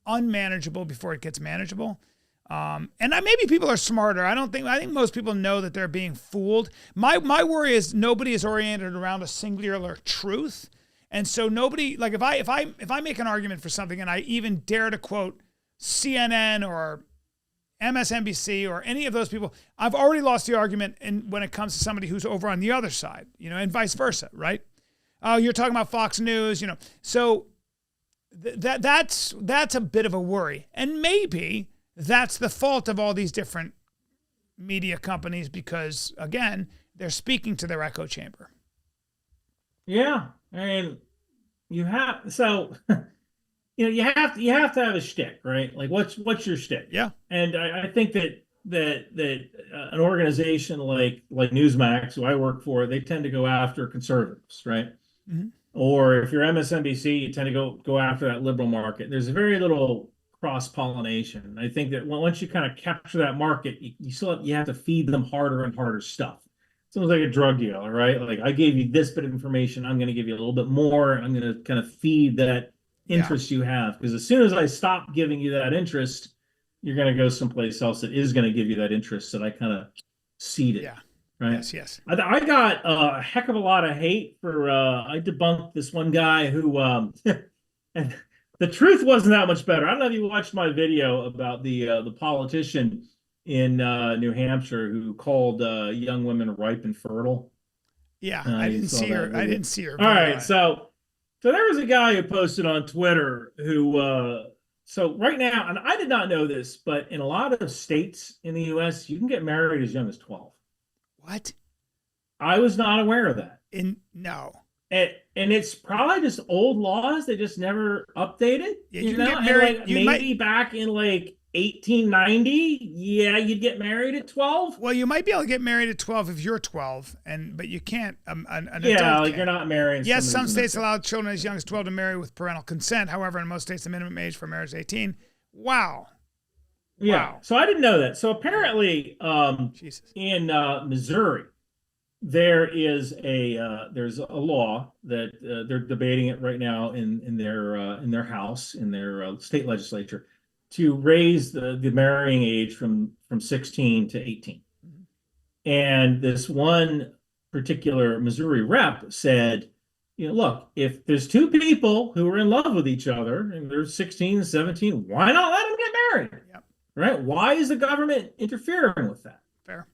unmanageable before it gets manageable. And maybe people are smarter. I think most people know that they're being fooled. My worry is nobody is oriented around a singular truth. And so nobody, like, if I make an argument for something and I even dare to quote CNN or MSNBC or any of those people, I've already lost the argument when it comes to somebody who's over on the other side, and vice versa, right? Oh, you're talking about Fox News, So that's a bit of a worry. And maybe that's the fault of all these different media companies, because, again, they're speaking to their echo chamber. Yeah. I mean, you have to have a shtick, right? Like, what's your shtick? Yeah. And I think that an organization like Newsmax, who I work for, they tend to go after conservatives, right? Mm-hmm. Or if you're MSNBC, you tend to go after that liberal market. There's very little cross-pollination. I think that once you kind of capture that market, you have to feed them harder and harder stuff. It's almost like a drug dealer, right? Like, I gave you this bit of information, I'm going to give you a little bit more. I'm going to kind of feed that interest you have, because as soon as I stop giving you that interest, you're going to go someplace else that is going to give you that interest that I kind of seeded. Yeah. Right. Yes. I got a heck of a lot of hate for. I debunked this one guy who, and the truth wasn't that much better. I don't know if you watched my video about the politician in New Hampshire who called young women ripe and fertile. Yeah, I didn't see her. I didn't see her. All right, so there was a guy who posted on Twitter who. So right now, and I did not know this, but in a lot of states in the U.S., you can get married as young as 12. What? I was not aware of that. No. And it's probably just old laws they just never updated. Yeah, you can get married. And maybe back in like 1890, yeah, you'd get married at 12. Well, you might be able to get married at 12 if you're 12, but you can't. An adult like can't. you're not marrying. Yes, some states allow children as young as 12 to marry with parental consent. However, in most states, the minimum age for marriage is 18. Wow. Yeah. Wow. So I didn't know that. So apparently, Jesus. in Missouri, there's a law that they're debating it right now in their house in their state legislature to raise the marrying age from 16 to 18. And this one particular Missouri rep said, look, if there's two people who are in love with each other and they're 16 and 17, why not let them get married? Yep. Right? Why is the government interfering with that? Fair.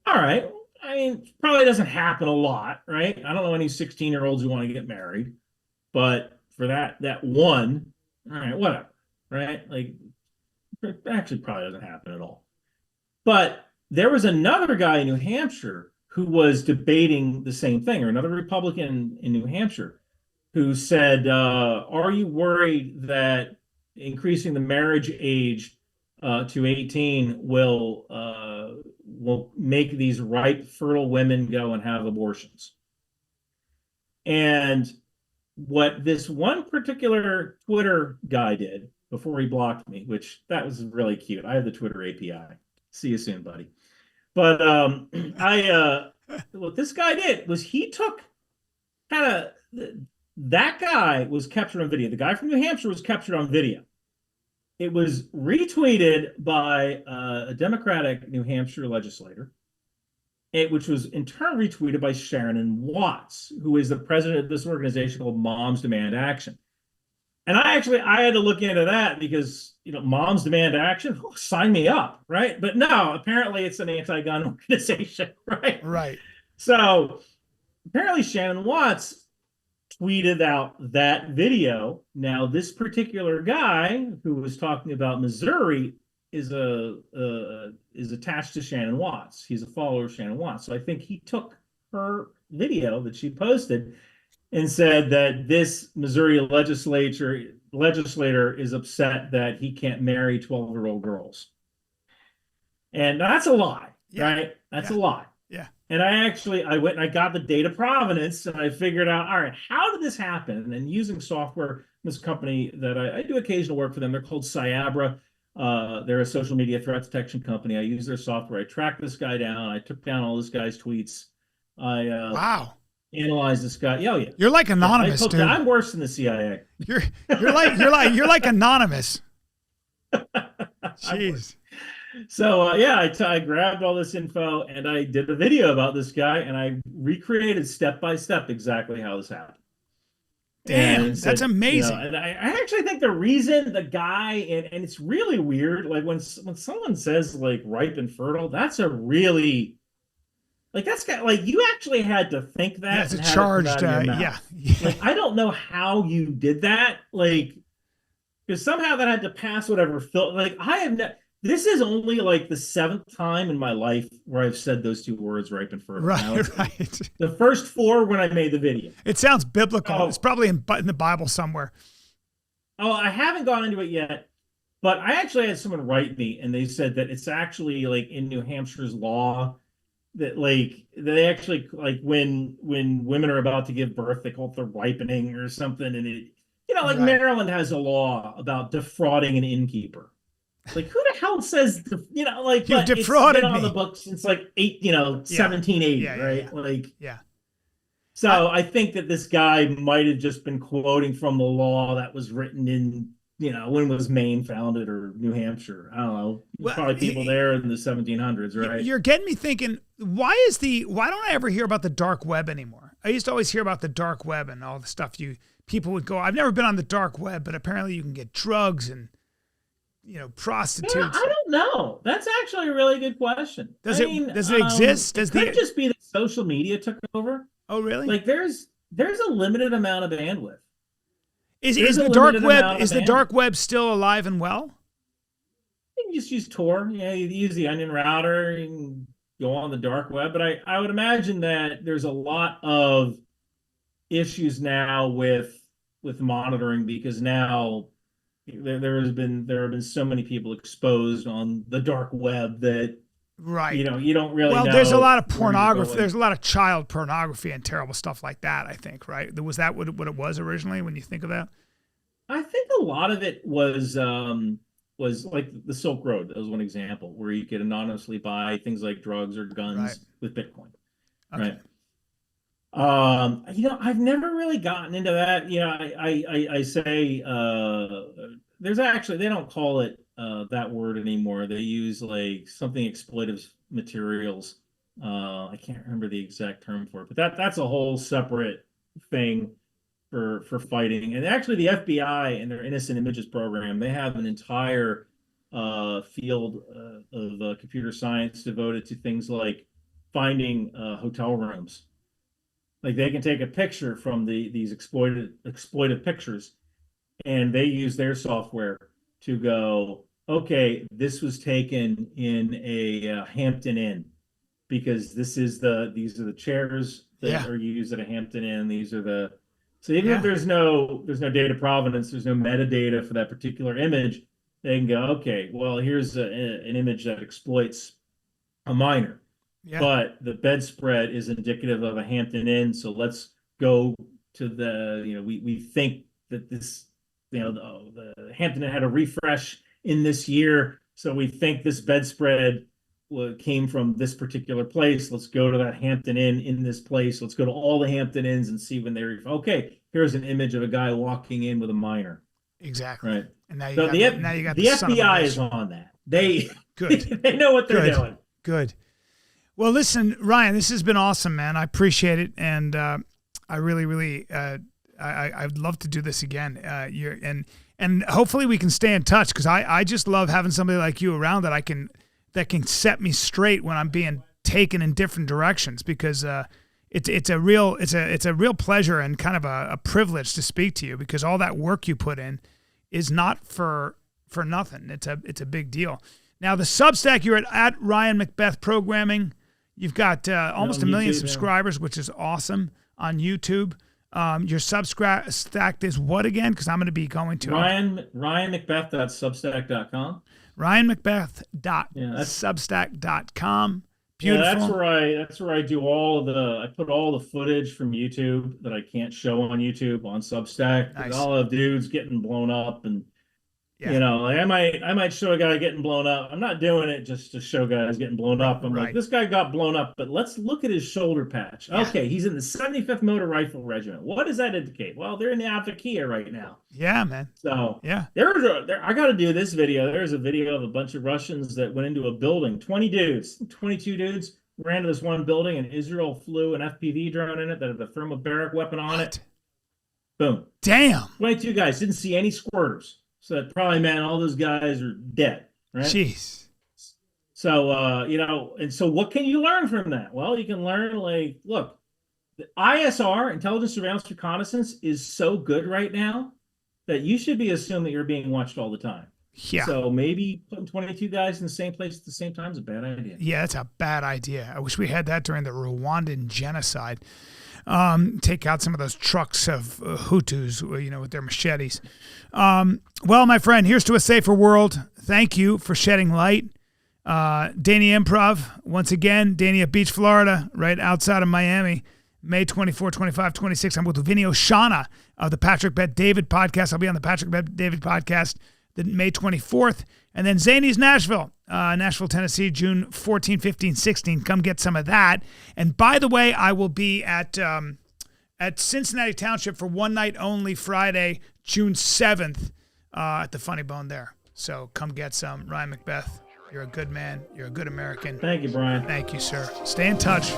All right. I mean, probably doesn't happen a lot, right? I don't know any 16-year-olds who want to get married, but for that one, all right, whatever, right? Like, it actually probably doesn't happen at all. But there was another guy in New Hampshire who was debating the same thing, or another Republican in New Hampshire who said, are you worried that increasing the marriage age to 18 will make these ripe, fertile women go and have abortions? And what this one particular Twitter guy did before he blocked me, which that was really cute. I have the Twitter API. See you soon, buddy. But what this guy did was he took kind of that guy was captured on video. The guy from New Hampshire was captured on video. It was retweeted by a Democratic New Hampshire legislator, which was in turn retweeted by Shannon Watts, who is the president of this organization called Moms Demand Action. And I had to look into that because, Moms Demand Action, sign me up, right? But no, apparently it's an anti-gun organization, right? Right. So apparently Shannon Watts tweeted out that video. Now, this particular guy who was talking about Missouri is attached to Shannon Watts. He's a follower of Shannon Watts. So I think he took her video that she posted and said that this Missouri legislator is upset that he can't marry 12-year-old girls. And that's a lie, right? That's a lie. Yeah. And I went and I got the date of provenance and I figured out, all right, how did this happen? And using software, this company that I do occasional work for them, they're called Cyabra. They're a social media threat detection company. I use their software. I tracked this guy down. I took down all this guy's tweets. Wow. Analyze this guy. Oh yeah, you're like anonymous, dude. I'm worse than the CIA. You're like anonymous. Jeez. So I grabbed all this info and I did a video about this guy and I recreated step by step exactly how this happened. Damn, that's amazing. And I actually think the reason the guy and it's really weird, like when someone says like ripe and fertile, that's a really that's got you actually had to think that. Yeah, it's a charged. Yeah. Like I don't know how you did that. Because somehow that had to pass whatever filter. This is only the 7th time in my life where I've said those two words, ripe and fertile. Right. The first 4 when I made the video. It sounds biblical. It's probably in the Bible somewhere. Oh, I haven't gone into it yet, but I actually had someone write me and they said that it's actually in New Hampshire's law that they actually when women are about to give birth, they call it the ripening or something. And it, right. Maryland has a law about defrauding an innkeeper. Who the hell says you defrauded it's been me on the books since 1780, right? Yeah. So I think that this guy might have just been quoting from the law that was written in when was Maine founded or New Hampshire? I don't know. Probably people there in the 1700s, right? You're getting me thinking. Why don't I ever hear about the dark web anymore? I used to always hear about the dark web and all the stuff people would go. I've never been on the dark web, but apparently you can get drugs and prostitutes. Yeah, I don't know. That's actually a really good question. Does it exist? It could just be that social media took over. Oh, really? There's a limited amount of bandwidth. Is the dark web still alive and well? You can just use Tor. Yeah, you use the Onion router and go on the dark web. But I would imagine that there's a lot of issues now with monitoring because now there have been so many people exposed on the dark web that right. You don't really know. Well, there's a lot of pornography. There's a lot of child pornography and terrible stuff like that, I think, right? Was that what it was originally when you think of that? I think a lot of it was was like the Silk Road. That was one example where you could anonymously buy things like drugs or guns Right. with Bitcoin. Okay. Right. I've never really gotten into that. I say there's actually, they don't call it that word anymore. They use like something exploitive materials. I can't remember the exact term for it, but that's a whole separate thing for fighting. And actually, the FBI and their Innocent Images program, they have an entire field of computer science devoted to things like finding hotel rooms. Like they can take a picture from these exploitive pictures, and they use their software to go, okay, this was taken in a Hampton Inn because these are the chairs that are used at a Hampton Inn. These are so even if there's no data provenance, there's no metadata for that particular image, they can go, okay, well, here's an image that exploits a minor. Yeah. But the bedspread is indicative of a Hampton Inn, so let's go to we think that this, the Hampton Inn had a refresh in this year, so we think this bedspread came from this particular place. Let's go to that Hampton Inn in this place. Let's go to all the Hampton Inns and see when okay, here's an image of a guy walking in with a minor. Exactly. Right. And now you got the FBI is on that. They they know what they're doing. Good. Well, listen, Ryan, this has been awesome, man. I appreciate it, and I really, I'd love to do this again. And hopefully we can stay in touch because I just love having somebody like you around that can set me straight when I'm being taken in different directions because it's a real pleasure and kind of a privilege to speak to you because all that work you put in is not for nothing. It's a big deal. Now the Substack, you're at Ryan McBeth Programming. You've got almost 1 million subscribers, which is awesome on YouTube. Your Substack is what again? Because I'm going to be going to RyanMcBeth.substack.com. RyanMcBeth.substack.com. Beautiful. Yeah, that's where I do I put all the footage from YouTube that I can't show on YouTube on Substack. Nice. All of dudes getting blown up and I might show a guy getting blown up. I'm not doing it just to show guys getting blown up. I'm like, this guy got blown up, but let's look at his shoulder patch. Yeah. Okay, he's in the 75th Motor Rifle Regiment. What does that indicate? Well, they're in the Avakia right now. Yeah, man. So yeah, I got to do this video. There's a video of a bunch of Russians that went into a building. 22 dudes ran to this one building, and Israel flew an FPV drone in it that had a thermobaric weapon on it. Boom. Damn. 22 guys, didn't see any squirters. So that probably meant all those guys are dead, right? Jeez. So, and so what can you learn from that? Well, you can learn, like, look, the ISR, intelligence, surveillance, reconnaissance, is so good right now that you should be assuming that you're being watched all the time. Yeah. So maybe putting 22 guys in the same place at the same time is a bad idea. Yeah, that's a bad idea. I wish we had that during the Rwandan genocide. Take out some of those trucks of Hutus, with their machetes. Well, my friend, here's to a safer world. Thank you for shedding light. Dania Improv, once again, Dania Beach, Florida, right outside of Miami, May 24, 25, 26. I'm with Vinny Oshana of the Patrick Bet David podcast. I'll be on the Patrick Bet David podcast May 24th. And then Zany's Nashville, Tennessee, June 14, 15, 16. Come get some of that. And by the way, I will be at Cincinnati Township for one night only, Friday, June 7th, at the Funny Bone there. So come get some. Ryan McBeth, you're a good man. You're a good American. Thank you, Brian. Thank you, sir. Stay in touch.